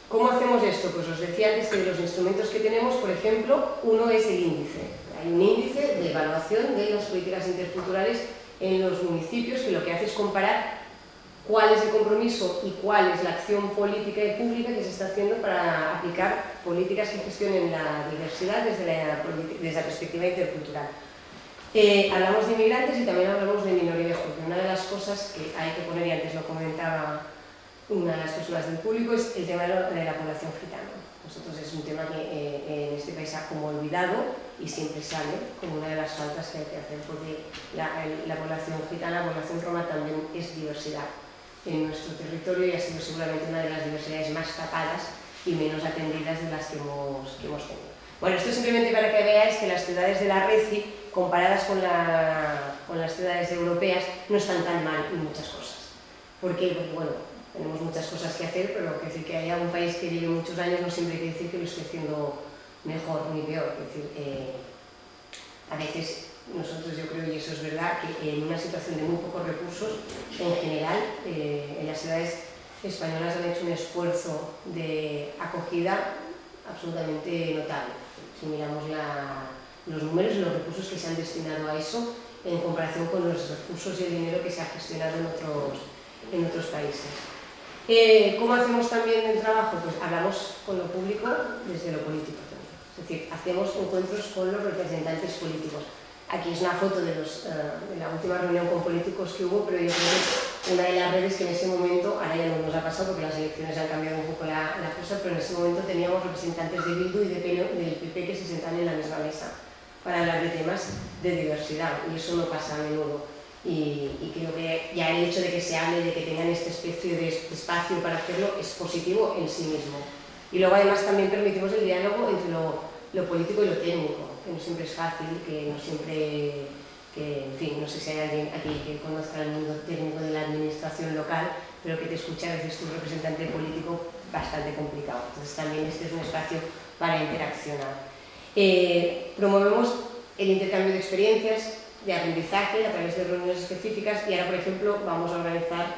¿Cómo hacemos esto? Pues os decía antes que de los instrumentos que tenemos, por ejemplo, uno es el índice. Hay un índice de evaluación de las políticas interculturales en los municipios que lo que hace es comparar cuál es el compromiso y cuál es la acción política y pública que se está haciendo para aplicar políticas que gestionen la diversidad desde la perspectiva intercultural. Hablamos de inmigrantes y también hablamos de minoría, porque una de las cosas que hay que poner, y antes lo comentaba una de las personas del público, es el tema de la población gitana. Nosotros es un tema que en este país ha como olvidado y siempre sale como una de las faltas que hay que hacer, porque la población gitana, la población roma también es diversidad en nuestro territorio y ha sido seguramente una de las diversidades más tapadas y menos atendidas de las que hemos tenido. Bueno, esto simplemente para que veáis que las ciudades de la RECI, comparadas con las ciudades europeas, no están tan mal en muchas cosas. ¿Por qué? Porque, bueno, tenemos muchas cosas que hacer, pero que decir que haya un país que lleve muchos años no siempre quiere decir que lo esté haciendo mejor ni peor. Es decir, a veces nosotros, yo creo, y eso es verdad, que en una situación de muy pocos recursos, en general, en las ciudades españolas han hecho un esfuerzo de acogida absolutamente notable. Si miramos los números y los recursos que se han destinado a eso en comparación con los recursos y el dinero que se ha gestionado en otros países. ¿Cómo hacemos también el trabajo? Pues hablamos con lo público desde lo político también. Es decir, hacemos encuentros con los representantes políticos. Aquí es una foto de la última reunión con políticos que hubo, pero yo creo que una de las redes que en ese momento, ahora ya no nos ha pasado porque las elecciones han cambiado un poco la cosa, pero en ese momento teníamos representantes de Bildu y del PP que se sentaban en la misma mesa para hablar de temas de diversidad, y eso no pasa a menudo. Y creo que ya el hecho de que se hable, de que tengan esta especie de espacio para hacerlo, es positivo en sí mismo. Y luego además también permitimos el diálogo entre lo político y lo técnico, que no siempre es fácil, que no siempre, en fin, no sé si hay alguien aquí que conozca el mundo técnico de la administración local, pero que te escucha a veces tu representante político bastante complicado. Entonces también este es un espacio para interaccionar. Promovemos el intercambio de experiencias, de aprendizaje a través de reuniones específicas, y ahora, por ejemplo, vamos a organizar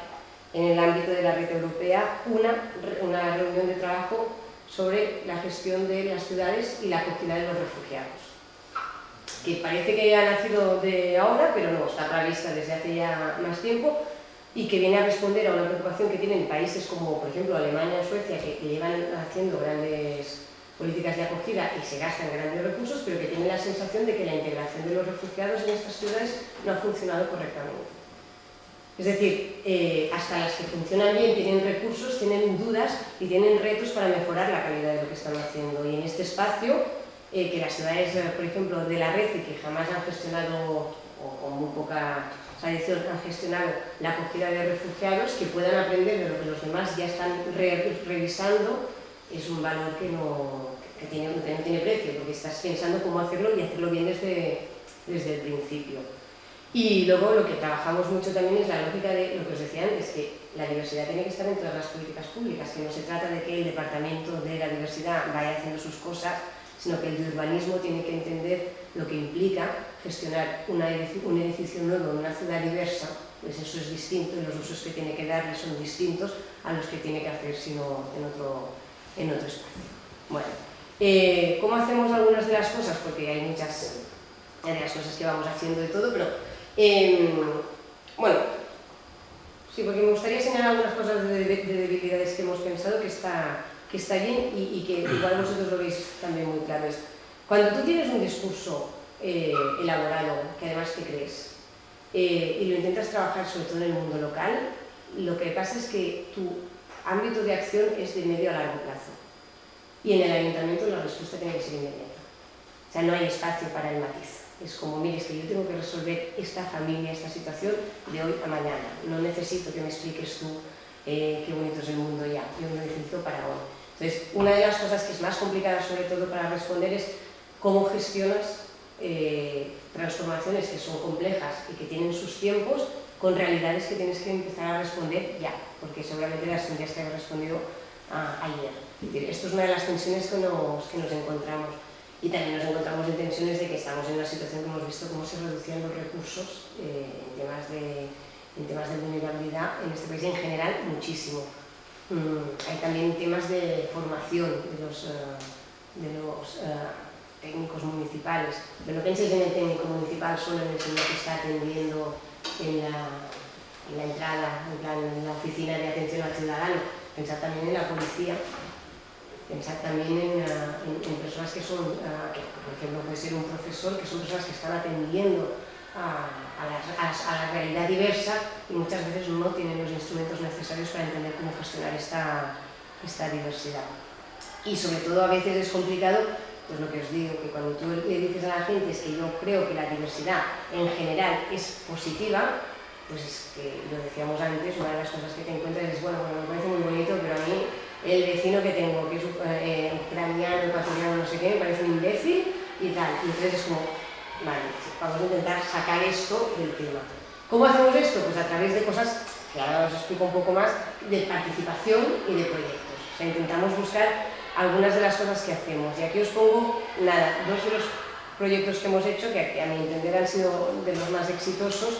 en el ámbito de la red europea una reunión de trabajo sobre la gestión de las ciudades y la acogida de los refugiados, que parece que ha nacido de ahora, pero no, está prevista desde hace ya más tiempo, y que viene a responder a una preocupación que tienen países como, por ejemplo, Alemania o Suecia, que llevan haciendo grandes políticas de acogida y se gastan grandes recursos, pero que tienen la sensación de que la integración de los refugiados en estas ciudades no ha funcionado correctamente. Es decir, hasta las que funcionan bien tienen recursos, tienen dudas y tienen retos para mejorar la calidad de lo que están haciendo. Y en este espacio, que las ciudades, por ejemplo, de la red, que jamás han gestionado, o con muy poca tradición, han gestionado la acogida de refugiados, que puedan aprender de lo que los demás ya están revisando, es un valor que no tiene precio, porque estás pensando cómo hacerlo y hacerlo bien desde el principio. Y luego lo que trabajamos mucho también es la lógica de lo que os decía antes, que la diversidad tiene que estar en todas las políticas públicas, que no se trata de que el departamento de la diversidad vaya haciendo sus cosas, sino que el de urbanismo tiene que entender lo que implica gestionar un edificio nuevo en una ciudad diversa, pues eso es distinto y los usos que tiene que darle son distintos a los que tiene que hacer sino en otro espacio. Bueno, ¿cómo hacemos algunas de las cosas? Porque hay muchas de las cosas que vamos haciendo de todo, pero bueno, sí, porque me gustaría señalar algunas cosas de debilidades que hemos pensado que está bien y que igual vosotros lo veis también muy claro. Es cuando tú tienes un discurso elaborado, que además te crees, y lo intentas trabajar sobre todo en el mundo local, lo que pasa es que tu ámbito de acción es de medio a largo plazo. Y en el ayuntamiento la respuesta tiene que ser inmediata. O sea, no hay espacio para el matiz. Es como, mire, es que yo tengo que resolver esta familia, esta situación de hoy a mañana. No necesito que me expliques tú qué bonito es el mundo ya. Yo lo necesito para hoy. Entonces, una de las cosas que es más complicada, sobre todo para responder, es cómo gestionas transformaciones que son complejas y que tienen sus tiempos con realidades que tienes que empezar a responder ya, porque seguramente las tendrías que haber respondido ayer. Es decir, esto es una de las tensiones que nos encontramos. Y también nos encontramos en tensiones de que estamos en una situación que hemos visto cómo se reducían los recursos en temas de vulnerabilidad en este país en general muchísimo. Hay también temas de formación de los técnicos municipales. Pero no penséis en el técnico municipal solo en el señor que está atendiendo en la entrada, en la oficina de atención al ciudadano. Pensad también en la policía. Pensar también en personas que son, por ejemplo, puede ser un profesor, que son personas que están atendiendo a la realidad diversa y muchas veces no tienen los instrumentos necesarios para entender cómo gestionar esta diversidad. Y sobre todo a veces es complicado, pues lo que os digo, que cuando tú le dices a la gente es que yo creo que la diversidad en general es positiva, pues es que, lo decíamos antes, una de las cosas que te encuentras es, bueno, me parece muy bonito, pero a mí el vecino que tengo, que es ucraniano, ecuatoriano, no sé qué, me parece un imbécil y tal. Y entonces es como, vale, vamos a intentar sacar esto del tema. ¿Cómo hacemos esto? Pues a través de cosas que ahora os explico un poco más, de participación y de proyectos. O sea, intentamos buscar algunas de las cosas que hacemos. Y aquí os pongo, nada, dos de los proyectos que hemos hecho, que a mi entender han sido de los más exitosos.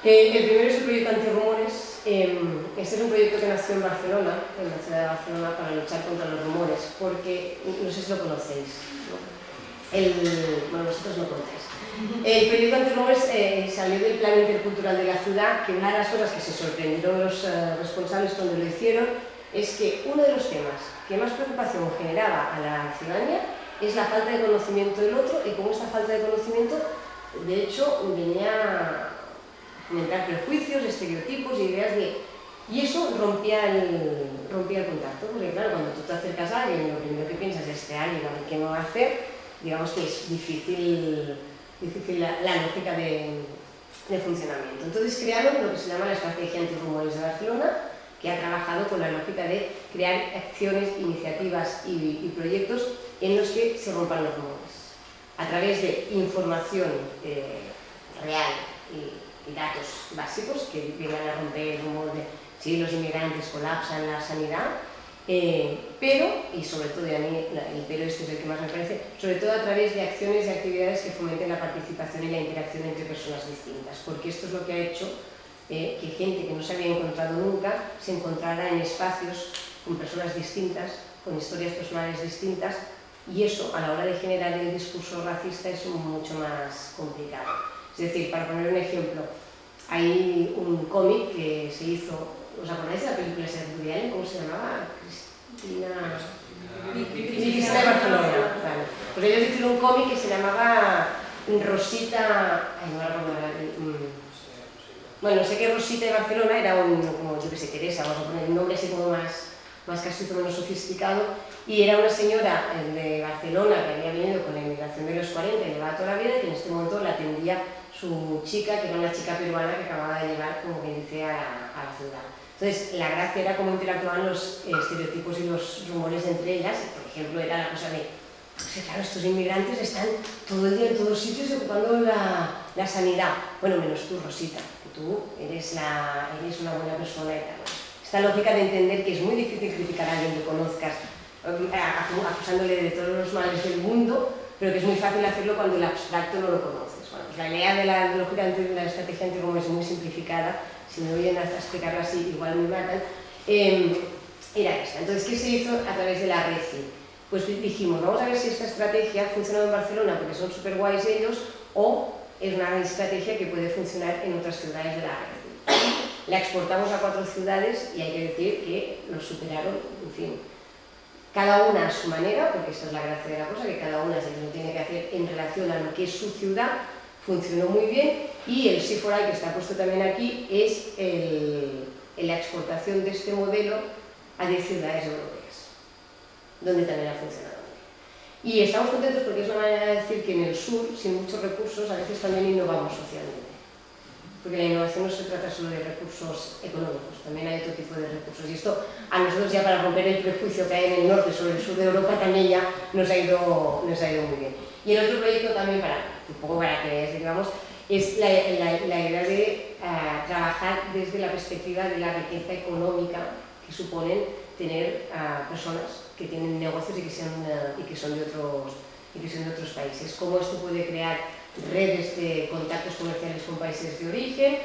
El primero es el proyecto Antirrumores. Este es un proyecto que nació en Barcelona, en la ciudad de Barcelona, para luchar contra los rumores, porque, no sé si lo conocéis, ¿no? Bueno, vosotros lo contáis. El proyecto Antirrumores salió del plan intercultural de la ciudad, que una de las cosas que se sorprendieron los responsables cuando lo hicieron es que uno de los temas que más preocupación generaba a la ciudadanía es la falta de conocimiento del otro, y cómo esta falta de conocimiento, de hecho, venía a fomentar prejuicios, estereotipos, ideas y eso rompía el contacto, porque claro, cuando tú te acercas a alguien, lo primero que piensas es este alguien, a ver qué me va a hacer, digamos que es difícil la lógica de funcionamiento. Entonces crearon lo que se llama la Estrategia Antirrumores de Barcelona, que ha trabajado con la lógica de crear acciones, iniciativas y proyectos en los que se rompan los rumores, a través de información real y datos básicos que vengan a romper el rumor de si los inmigrantes colapsan la sanidad, pero, y sobre todo, y a mí el pero este es el que más me parece, sobre todo a través de acciones y actividades que fomenten la participación y la interacción entre personas distintas, porque esto es lo que ha hecho que gente que no se había encontrado nunca se encontrara en espacios con personas distintas, con historias personales distintas, y eso a la hora de generar el discurso racista es mucho más complicado. Es decir, para poner un ejemplo, hay un cómic que se hizo, ¿os acordáis de la película de Allen? ¿Cómo se llamaba? Cristina de Barcelona. Vale. Pues ellos hicieron un cómic que se llamaba Rosita... Ay, no me acuerdo. Bueno, sé que Rosita de Barcelona era como yo que sé, Teresa, vamos a poner un nombre así como más castizo, menos sofisticado, y era una señora de Barcelona que había venido con la inmigración de los 40 y llevaba toda la vida, y que en este momento la atendía su chica, que era una chica peruana que acababa de llegar, como quien dice, a la ciudad. Entonces, la gracia era cómo interactuaban los estereotipos y los rumores entre ellas. Por ejemplo, era la cosa de, pues claro, estos inmigrantes están todo el día en todos sitios ocupando la sanidad. Bueno, menos tú, Rosita, que tú eres una buena persona y tal. Esta lógica de entender que es muy difícil criticar a alguien que conozcas, acusándole de todos los males del mundo, pero que es muy fácil hacerlo cuando el abstracto no lo conoces. Bueno, pues la idea de la lógica de la estrategia antirrumores es muy simplificada, si me oyen a explicarlo así igual me matan, era esta. Entonces, ¿qué se hizo a través de la RECI? Pues dijimos, vamos a ver si esta estrategia ha funcionado en Barcelona porque son súper guays ellos, o es una estrategia que puede funcionar en otras ciudades de la RECI. La exportamos a 4 ciudades y hay que decir que lo superaron, en fin, cada una a su manera, porque esa es la gracia de la cosa, que cada una se lo tiene que hacer en relación a lo que es su ciudad, funcionó muy bien, y el C4I que está puesto también aquí es la exportación de este modelo a 10 ciudades europeas, donde también ha funcionado bien. Y estamos contentos porque es una manera de decir que en el sur, sin muchos recursos, a veces también innovamos socialmente. Porque la innovación no se trata solo de recursos económicos, también hay otro tipo de recursos. Y esto a nosotros ya para romper el prejuicio que hay en el norte sobre el sur de Europa también ya nos ha ido muy bien. Y el otro proyecto también, un poco para que veáis, digamos, es la idea de trabajar desde la perspectiva de la riqueza económica que suponen tener personas que tienen negocios y que son de otros países. Cómo esto puede crear redes de contactos comerciales con países de origen,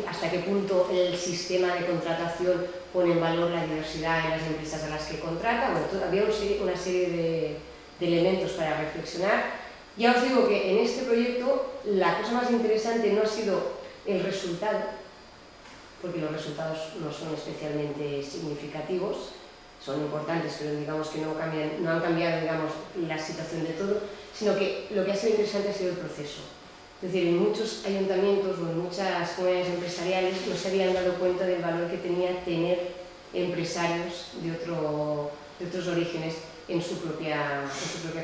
hasta qué punto el sistema de contratación pone en valor la diversidad en las empresas a las que contrata. Bueno, había una serie de elementos para reflexionar. Ya os digo que en este proyecto la cosa más interesante no ha sido el resultado, porque los resultados no son especialmente significativos, son importantes, pero digamos que no han cambiado, digamos, la situación de todo, sino que lo que ha sido interesante ha sido el proceso. Es decir, en muchos ayuntamientos o en muchas comunidades empresariales no se habían dado cuenta del valor que tenía tener empresarios de otros orígenes en su propia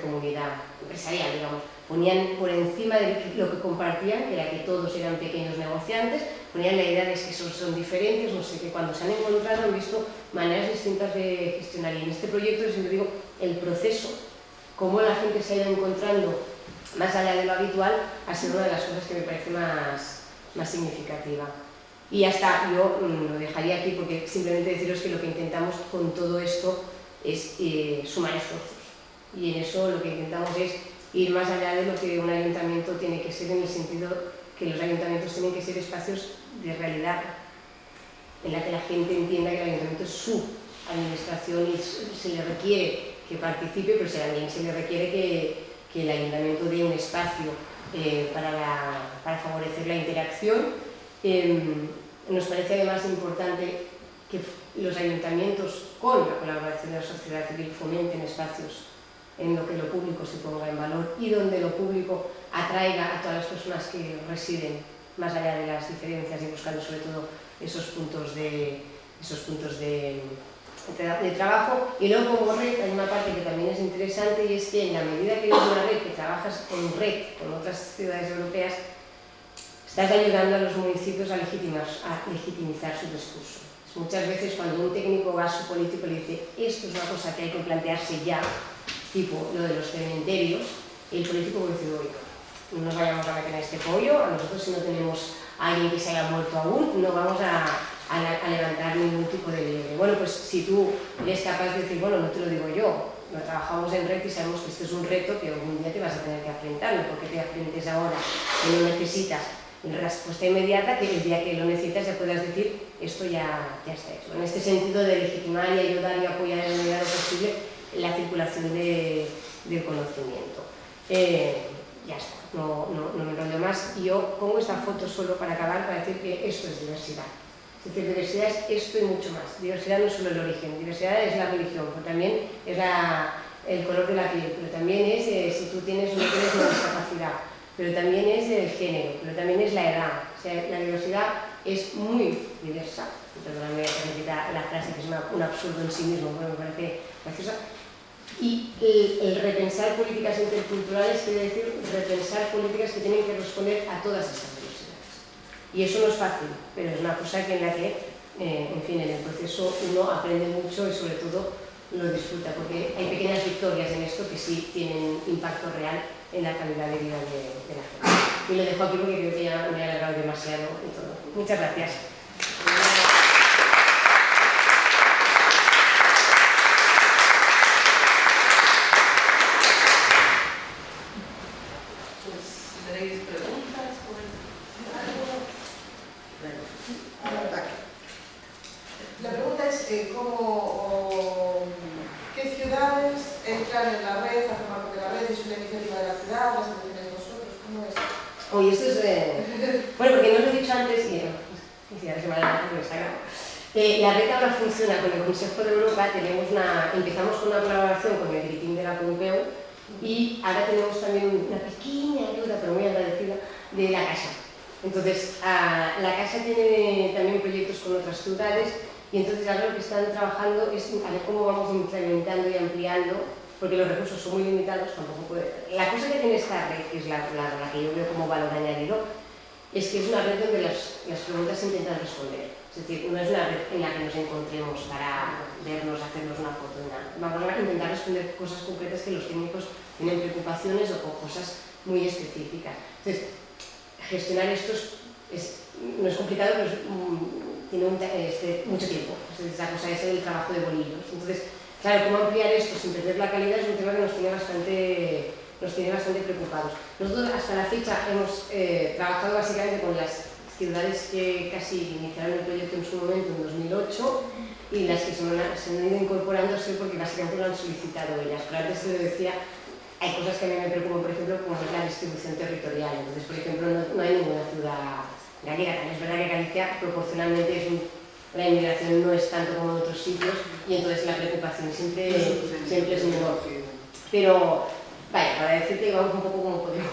comunidad empresarial, digamos. Ponían por encima de lo que compartían, que era que todos eran pequeños negociantes, ponían la idea de que son diferentes, no sé, que cuando se han encontrado han visto maneras distintas de gestionar. Y en este proyecto, siempre digo, el proceso, cómo la gente se ha ido encontrando más allá de lo habitual, ha sido una de las cosas que me parece más significativa. Y ya está, yo lo dejaría aquí porque simplemente deciros que lo que intentamos con todo esto es sumar esfuerzos. Y en eso lo que intentamos es ir más allá de lo que un ayuntamiento tiene que ser, en el sentido que los ayuntamientos tienen que ser espacios de realidad, en la que la gente entienda que el ayuntamiento es su administración y se le requiere que participe, pero también se le requiere que el ayuntamiento dé un espacio para favorecer la interacción. Nos parece además importante que los ayuntamientos, con la colaboración de la sociedad civil, fomenten espacios en lo que lo público se ponga en valor y donde lo público atraiga a todas las personas que residen más allá de las diferencias y buscando sobre todo esos puntos de trabajo. Y luego, como red, hay una parte que también es interesante, y es que en la medida que eres una red, que trabajas en red con otras ciudades europeas, estás ayudando a los municipios a legitimizar su discurso. Muchas veces cuando un técnico va a su político y le dice esto es una cosa que hay que plantearse ya, tipo lo de los cementerios, el político puede decir, oiga, no nos vayamos a meter en este pollo, a nosotros si no tenemos a alguien que se haya muerto aún, no vamos a levantar ningún tipo de liebre. Bueno, pues si tú eres capaz de decir, bueno, no te lo digo yo, lo trabajamos en red y sabemos que este es un reto que algún día te vas a tener que enfrentar, no porque te enfrentes ahora que no necesitas la respuesta inmediata, que el día que lo necesitas ya puedas decir esto ya está hecho. En este sentido de legitimar y ayudar y apoyar en la medida de lo posible la circulación del conocimiento. Ya está, no me enrollo más. Y yo pongo esta foto solo para acabar, para decir que esto es diversidad. Es decir, diversidad es esto y mucho más. Diversidad no es solo el origen, diversidad es la religión, pero también es el color de la piel, pero también es si tú tienes o no tienes una discapacidad, pero también es el género, pero también es la edad. O sea, la diversidad es muy diversa. Perdóname que repita la frase, que es un absurdo en sí mismo, bueno, me parece graciosa. Y el repensar políticas interculturales quiere decir repensar políticas que tienen que responder a todas estas diversidades. Y eso no es fácil, pero es una cosa en la que, en fin, en el proceso uno aprende mucho y sobre todo lo disfruta, porque hay pequeñas victorias en esto que sí tienen impacto real en la calidad de vida de la gente. Y lo dejo aquí porque creo que ya me he alargado demasiado y todo. Muchas gracias. ¿Tenéis preguntas? La pregunta es ¿qué ciudades entran en la red, a formar parte de la red? ¿Es una iniciativa de la ciudad? ¿Las hacéis vosotros? ¿Cómo es? Oye, esto es... Bueno, porque no lo he dicho antes y ya se me ha dado porque está grabado. La red ahora funciona con el Consejo de Europa. Empezamos con una colaboración con el Gritín de la Pompeu y ahora tenemos también una pequeña ayuda, pero muy agradecida, de la Casa. Entonces, la Casa tiene también proyectos con otras ciudades y entonces ahora lo que están trabajando es a ver cómo vamos implementando y ampliando, porque los recursos son muy limitados, tampoco puede... La cosa que tiene esta red, que es la que yo veo como valor añadido, es que es una red donde las preguntas se intentan responder. Es decir, no es una red en la que nos encontremos para vernos, hacernos una foto, nada. Vamos a intentar responder cosas concretas que los técnicos tienen preocupaciones o con cosas muy específicas. Entonces, gestionar esto no es complicado, pero tiene mucho tiempo. Esa cosa es el trabajo de bolillos. Entonces, claro, cómo ampliar esto sin perder la calidad es un tema que nos tiene bastante preocupados. Nosotros hasta la fecha hemos trabajado básicamente con las ciudades que casi iniciaron el proyecto en su momento, en 2008, y las que se han ido incorporándose porque básicamente lo han solicitado ellas. Pero antes te lo decía, hay cosas que a mí me preocupan, por ejemplo, como es la distribución territorial. Entonces, por ejemplo, no hay ninguna ciudad gallega. Es verdad que Galicia proporcionalmente la inmigración no es tanto como en otros sitios y entonces la preocupación siempre es menor. Pero, vaya, para decirte que vamos un poco como podemos.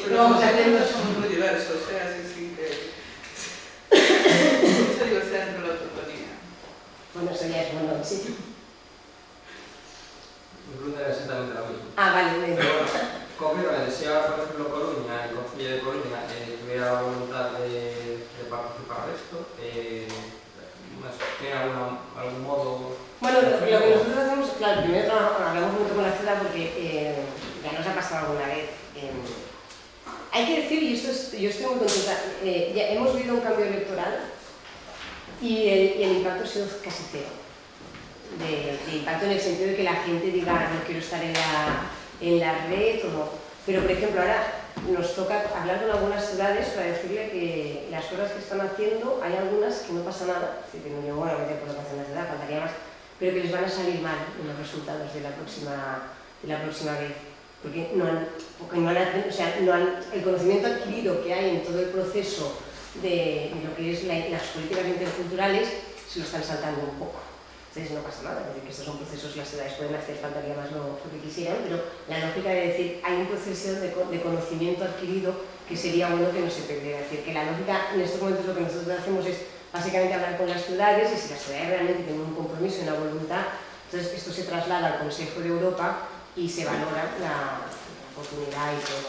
Pero vamos a hacerlo, somos muy diversos, así que... Mucha diversidad dentro de la autonomía. Bueno, eso ya es bueno, sí. Mi pregunta era exactamente la misma. Vale, bien. Pero bueno, concretamente, si ahora, por ejemplo, Coruña, el Concello de Coruña, tuviera la voluntad de participar de esto, ¿tiene algún modo? Bueno, lo que nosotros hacemos, claro, primero hablamos mucho con la ciudad porque ya nos ha pasado alguna vez. Hay que decir, y yo estoy muy contenta, ya hemos vivido un cambio electoral y el impacto ha sido casi cero. De impacto en el sentido de que la gente diga no quiero estar en la red o no. Pero, por ejemplo, ahora nos toca hablar con algunas ciudades para decirle que las cosas que están haciendo, hay algunas que no pasa nada, es decir, que no llego a meter por lo que hacen la ciudad, faltaría más, pero que les van a salir mal en los resultados de la próxima vez. Porque el conocimiento adquirido que hay en todo el proceso de lo que es las políticas interculturales se lo están saltando un poco. Entonces no pasa nada, porque estos son procesos que las ciudades pueden hacer, faltaría más lo que quisieran, pero la lógica de decir hay un proceso de conocimiento adquirido que sería bueno que no se perdiera. Es decir, que la lógica en estos momentos lo que nosotros hacemos es básicamente hablar con las ciudades y si las ciudades realmente tienen un compromiso y una voluntad, entonces esto se traslada al Consejo de Europa y se valora la oportunidad y todo.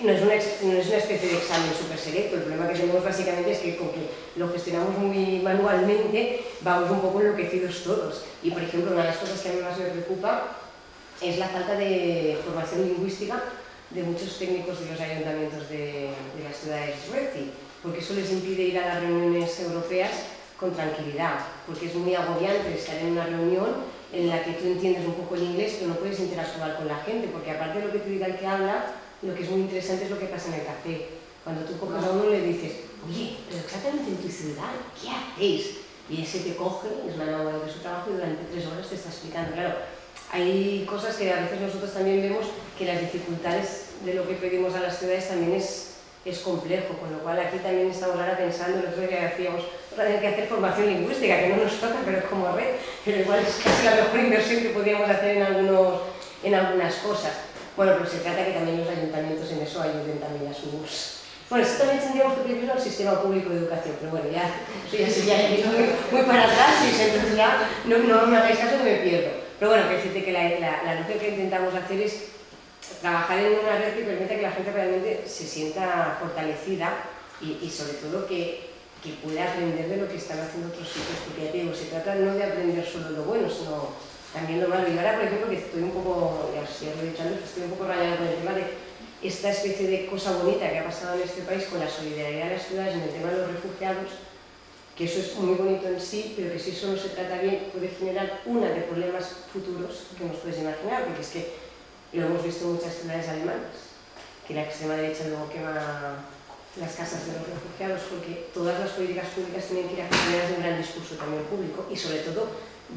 No es una especie de examen súper selecto, el problema que tenemos básicamente es que con que lo gestionamos muy manualmente vamos un poco enloquecidos todos. Y por ejemplo, una de las cosas que a mí más me preocupa es la falta de formación lingüística de muchos técnicos de los ayuntamientos de las ciudades RECI, porque eso les impide ir a las reuniones europeas con tranquilidad, porque es muy agobiante estar en una reunión en la que tú entiendes un poco el inglés pero no puedes interactuar con la gente, porque aparte de lo que te diga el que habla, lo que es muy interesante es lo que pasa en el café. Cuando tú coges a uno le dices, oye, pero exactamente en tu ciudad, ¿qué hacéis? Y ese te coge, es una manual de su trabajo y durante 3 horas te está explicando. Claro, hay cosas que a veces nosotros también vemos que las dificultades de lo que pedimos a las ciudades también es complejo, con lo cual aquí también estamos ahora pensando, el otro día decíamos, tener que hacer formación lingüística, que no nos toca, pero es como red, pero igual es casi la mejor inversión que podríamos hacer en algunas cosas. Bueno, pero se trata que también los ayuntamientos en eso ayuden también a sus... Bueno, esto también tendríamos que pedirlo al sistema público de educación, pero bueno, ya sería muy para atrás y entonces ya no me hagáis caso que me pierdo. Pero bueno, que decirte que la lucha que intentamos hacer es trabajar en una red que permita que la gente realmente se sienta fortalecida y sobre todo que pueda aprender de lo que están haciendo otros sitios, porque ya te digo, se trata no de aprender solo lo bueno, sino también lo malo. Y ahora, por ejemplo, que estoy un poco, ya os lo he dicho antes, estoy un poco rayada con el tema de esta especie de cosa bonita que ha pasado en este país con la solidaridad de las ciudades en el tema de los refugiados, que eso es muy bonito en sí, pero que si eso no se trata bien puede generar una de problemas futuros que nos puedes imaginar, porque es que lo hemos visto en muchas ciudades alemanas, que la extrema derecha luego quema las casas de los refugiados, porque todas las políticas públicas tienen que ir acompañadas de un gran discurso también público y sobre todo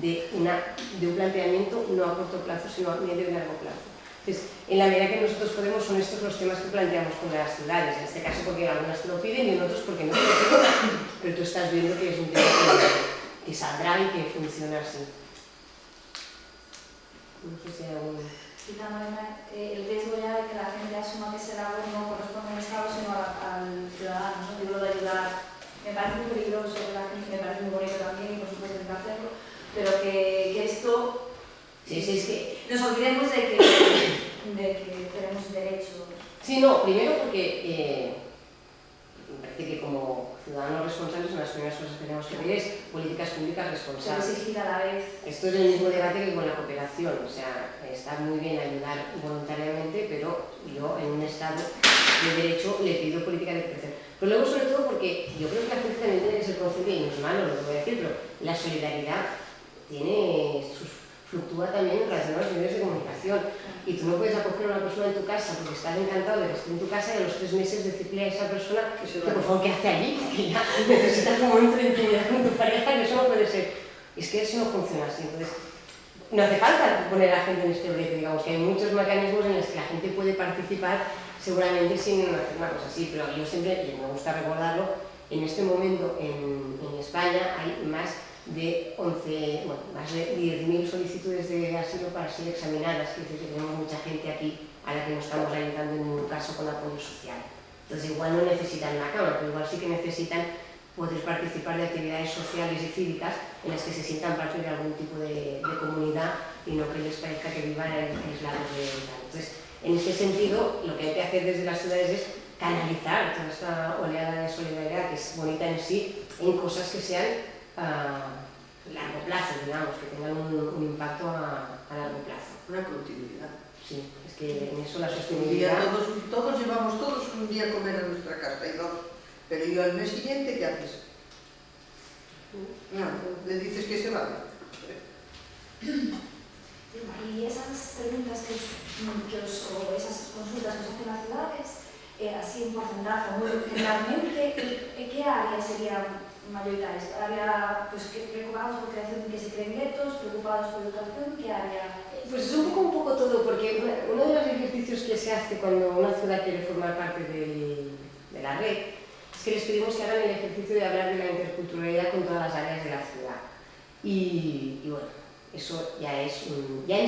de un planteamiento no a corto plazo, sino a medio y largo plazo. Entonces, en la medida que nosotros podemos, son estos los temas que planteamos con las ciudades, en este caso porque algunas te lo piden y en otros porque no te lo piden, pero tú estás viendo que es un tema que saldrá y que funciona así. No sé si hay algún... Quizá, Marina, el riesgo ya de que la gente asuma que ese labor no corresponde al Estado sino al ciudadano, ¿no? Digo, de ayudar. Me parece muy peligroso, me parece muy bonito también y por supuesto hay que hacerlo, pero que esto... Sí, es que... Nos olvidemos de que tenemos derecho. Sí, no, primero porque me parece que como ciudadanos responsables una de las primeras cosas que tenemos que ver es políticas públicas responsables. Se exigir a la vez. Esto es el mismo debate que con la cooperación, o sea, está muy bien ayudar voluntariamente, pero yo en un Estado de derecho le pido política de cooperación. Pero luego sobre todo porque yo creo que la gente también tiene que ser consciente, y no es malo lo que voy a decir, pero la solidaridad fluctúa también en relación a los medios de comunicación. Y tú no puedes acoger a una persona en tu casa porque estás encantado de que esté en tu casa y a los 3 meses decirle a esa persona que por favor, ¿qué hace allí? Que ya necesitas un momento de intimidad con tu pareja, que eso no puede ser. Es que eso no funciona así. Entonces, no hace falta poner a la gente en este brete, digamos que hay muchos mecanismos en los que la gente puede participar seguramente sin hacer una cosa así, pero yo siempre, y me gusta recordarlo, en este momento en España hay más de 10.000 solicitudes de asilo para ser examinadas, es decir, que tenemos mucha gente aquí a la que no estamos ayudando en ningún caso con apoyo social. Entonces igual no necesitan una cama, pero igual sí que necesitan poder participar de actividades sociales y cívicas en las que se sientan parte de algún tipo de comunidad y no que les parezca que vivan aislados de tal. Entonces, en este sentido, lo que hay que hacer desde las ciudades es canalizar toda esta oleada de solidaridad, que es bonita en sí, en cosas que sean a largo plazo, digamos, que tengan un impacto a largo plazo. Una continuidad. Sí, es que en eso la Un día sostenibilidad... todos llevamos todos un día a comer a nuestra casa y dos, pero yo al mes siguiente, ¿qué haces? No, le dices que se vaya. Y esas preguntas o esas consultas que os hacen las ciudades, así en porcentaje, muy generalmente, ¿qué áreas serían mayoritarias? ¿Área preocupados por creación que se creen guetos, preocupados por educación? ¿Qué área? Pues es un poco todo, porque uno de los ejercicios que se hace cuando una ciudad quiere formar parte de la red es que les pedimos que hagan el ejercicio de hablar de la interculturalidad con todas las áreas de la ciudad. Y bueno, eso ya en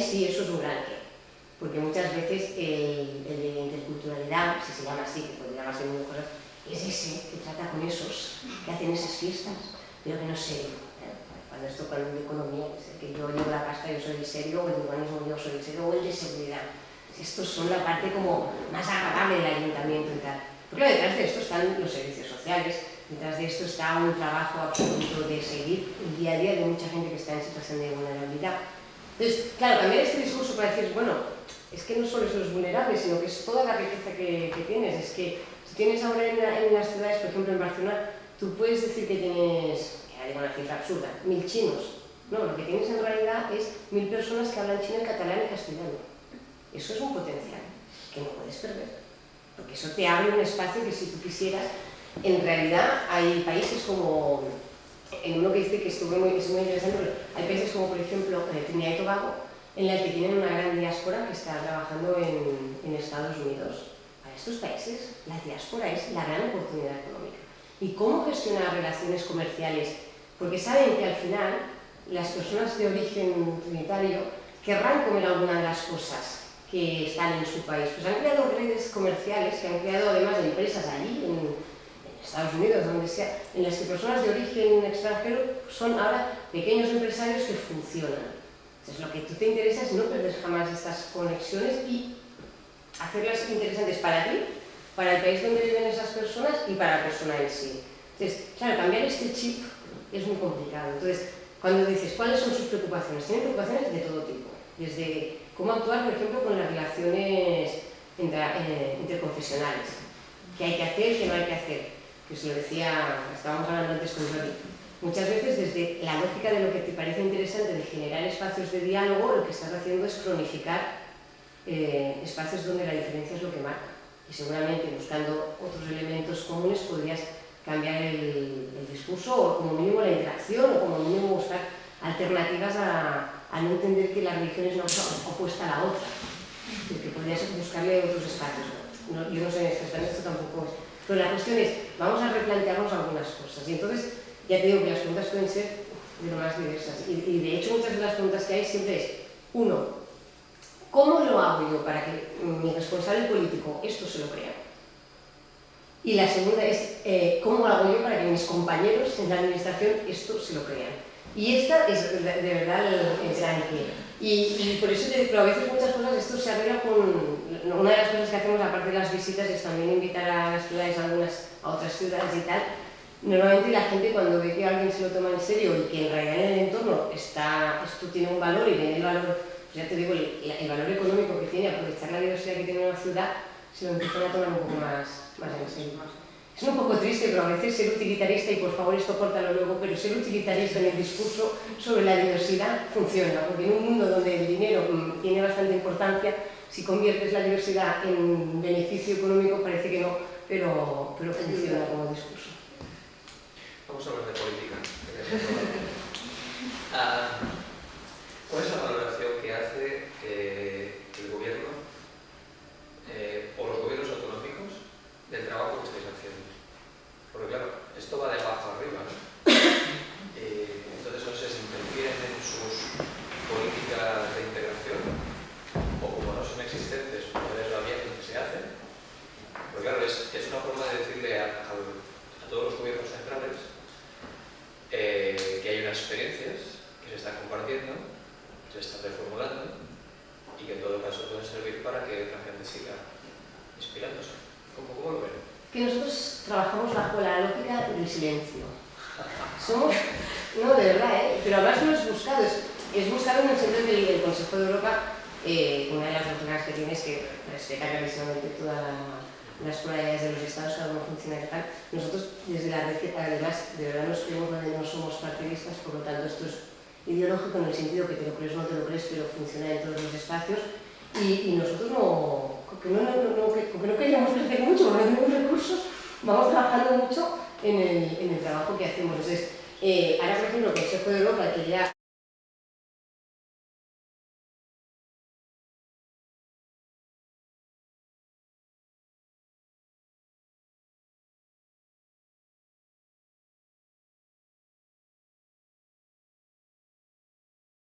sí eso es un gran qué, porque muchas veces el de interculturalidad, si se llama así, que podría llamarse mil cosas, es ese que trata con esos que hacen esas fiestas, pero que no es serio. Cuando esto con economía, que yo llevo la pasta, yo soy el serio, o el urbanismo, yo soy el serio, o el de seguridad. Estos son la parte como más agradable del ayuntamiento y tal. Porque detrás de esto están los servicios sociales, detrás de esto está un trabajo absoluto de seguir el día a día de mucha gente que está en situación de vulnerabilidad. Entonces, claro, cambiar este discurso para decir, bueno, es que no solo son los vulnerables, sino que es toda la riqueza que tienes. Es que si tienes ahora en las ciudades, por ejemplo en Barcelona, tú puedes decir que tienes, ya digo una cifra absurda, 1000 chinos. No, lo que tienes en realidad es 1000 personas que hablan chino, catalán y castellano. Eso es un potencial que no puedes perder. Porque eso te abre un espacio que si tú quisieras, en realidad hay países como, en uno que dice que es muy interesante, pero hay países como por ejemplo Trinidad y Tobago, en la que tienen una gran diáspora que está trabajando en Estados Unidos. Para estos países la diáspora es la gran oportunidad económica. ¿Y cómo gestionar relaciones comerciales? Porque saben que al final las personas de origen trinitario querrán comer alguna de las cosas que están en su país. Pues han creado redes comerciales que han creado además de empresas allí, en Estados Unidos, donde sea, en las que personas de origen extranjero son ahora pequeños empresarios que funcionan. Entonces lo que tú te interesa es no perder jamás estas conexiones y hacerlas interesantes para ti, para el país donde viven esas personas y para la persona en sí. Entonces, claro, cambiar este chip es muy complicado. Entonces, cuando dices cuáles son sus preocupaciones, tienen preocupaciones de todo tipo, desde cómo actuar, por ejemplo, con las relaciones interconfesionales, qué hay que hacer, qué no hay que hacer, que se lo decía, estábamos hablando antes con Jordi. Muchas veces desde la lógica de lo que te parece interesante de generar espacios de diálogo, lo que estás haciendo es cronificar espacios donde la diferencia es lo que marca. Y seguramente buscando otros elementos comunes podrías cambiar el discurso o como mínimo la interacción o como mínimo buscar alternativas a no entender que la religión es una cosa opuesta a la otra. Es decir, que podrías buscarle otros espacios. No, yo no sé, esto tampoco es. Pero la cuestión es, vamos a replantearnos algunas cosas. Y entonces, ya te digo que las preguntas pueden ser de lo más diversas. Y de hecho muchas de las preguntas que hay siempre es, uno, ¿cómo lo hago yo para que mi responsable político esto se lo crea? Y la segunda es, ¿cómo lo hago yo para que mis compañeros en la administración esto se lo crean? Y esta es de verdad el gran qué. Y por eso, pero a veces muchas cosas esto se arregla con... Una de las cosas que hacemos, aparte de las visitas, es también invitar a las ciudades, a otras ciudades y tal. Normalmente la gente cuando ve que alguien se lo toma en serio y que en realidad en el entorno esto tiene un valor y tiene el valor, pues ya te digo, el valor económico que tiene, aprovechar la diversidad que tiene una ciudad, se lo empiezan a tomar un poco más en serio. Es un poco triste, pero a veces ser utilitarista, y por favor esto córtalo luego, pero ser utilitarista en el discurso sobre la diversidad funciona, porque en un mundo donde el dinero tiene bastante importancia, si conviertes la diversidad en beneficio económico parece que no, pero funciona como discurso. Vamos a hablar de política. ¿Cuál es la valoración que hace el gobierno o los gobiernos autonómicos del trabajo que estáis haciendo? Porque claro, esto va de abajo arriba, ¿no? Entonces no sé si interfieren en sus políticas de integración o como no son existentes, pues va bien lo que se hace. Porque claro, es una forma de decirle a todos los gobiernos centrales que hay unas experiencias que se están compartiendo, se están reformulando y que en todo caso pueden servir para que la gente siga inspirándose. ¿Cómo lo ven? Que nosotros trabajamos bajo la lógica del silencio. Somos, no, de verdad, pero además no es buscado, es buscado en el sentido que el Consejo de Europa una de las doctrinas que tiene es que respeta clarísimamente todas las pluralidades de los estados, cada uno funciona y tal. Nosotros desde la red, además, de verdad nos creemos donde no somos partidistas, por lo tanto esto es ideológico en el sentido que te lo crees o no te lo crees, pero funciona en todos los espacios. Y nosotros que no queríamos crecer mucho, porque no tenemos recursos, vamos trabajando mucho en el trabajo que hacemos. Entonces, ahora por ejemplo, el Consejo de Europa, que ya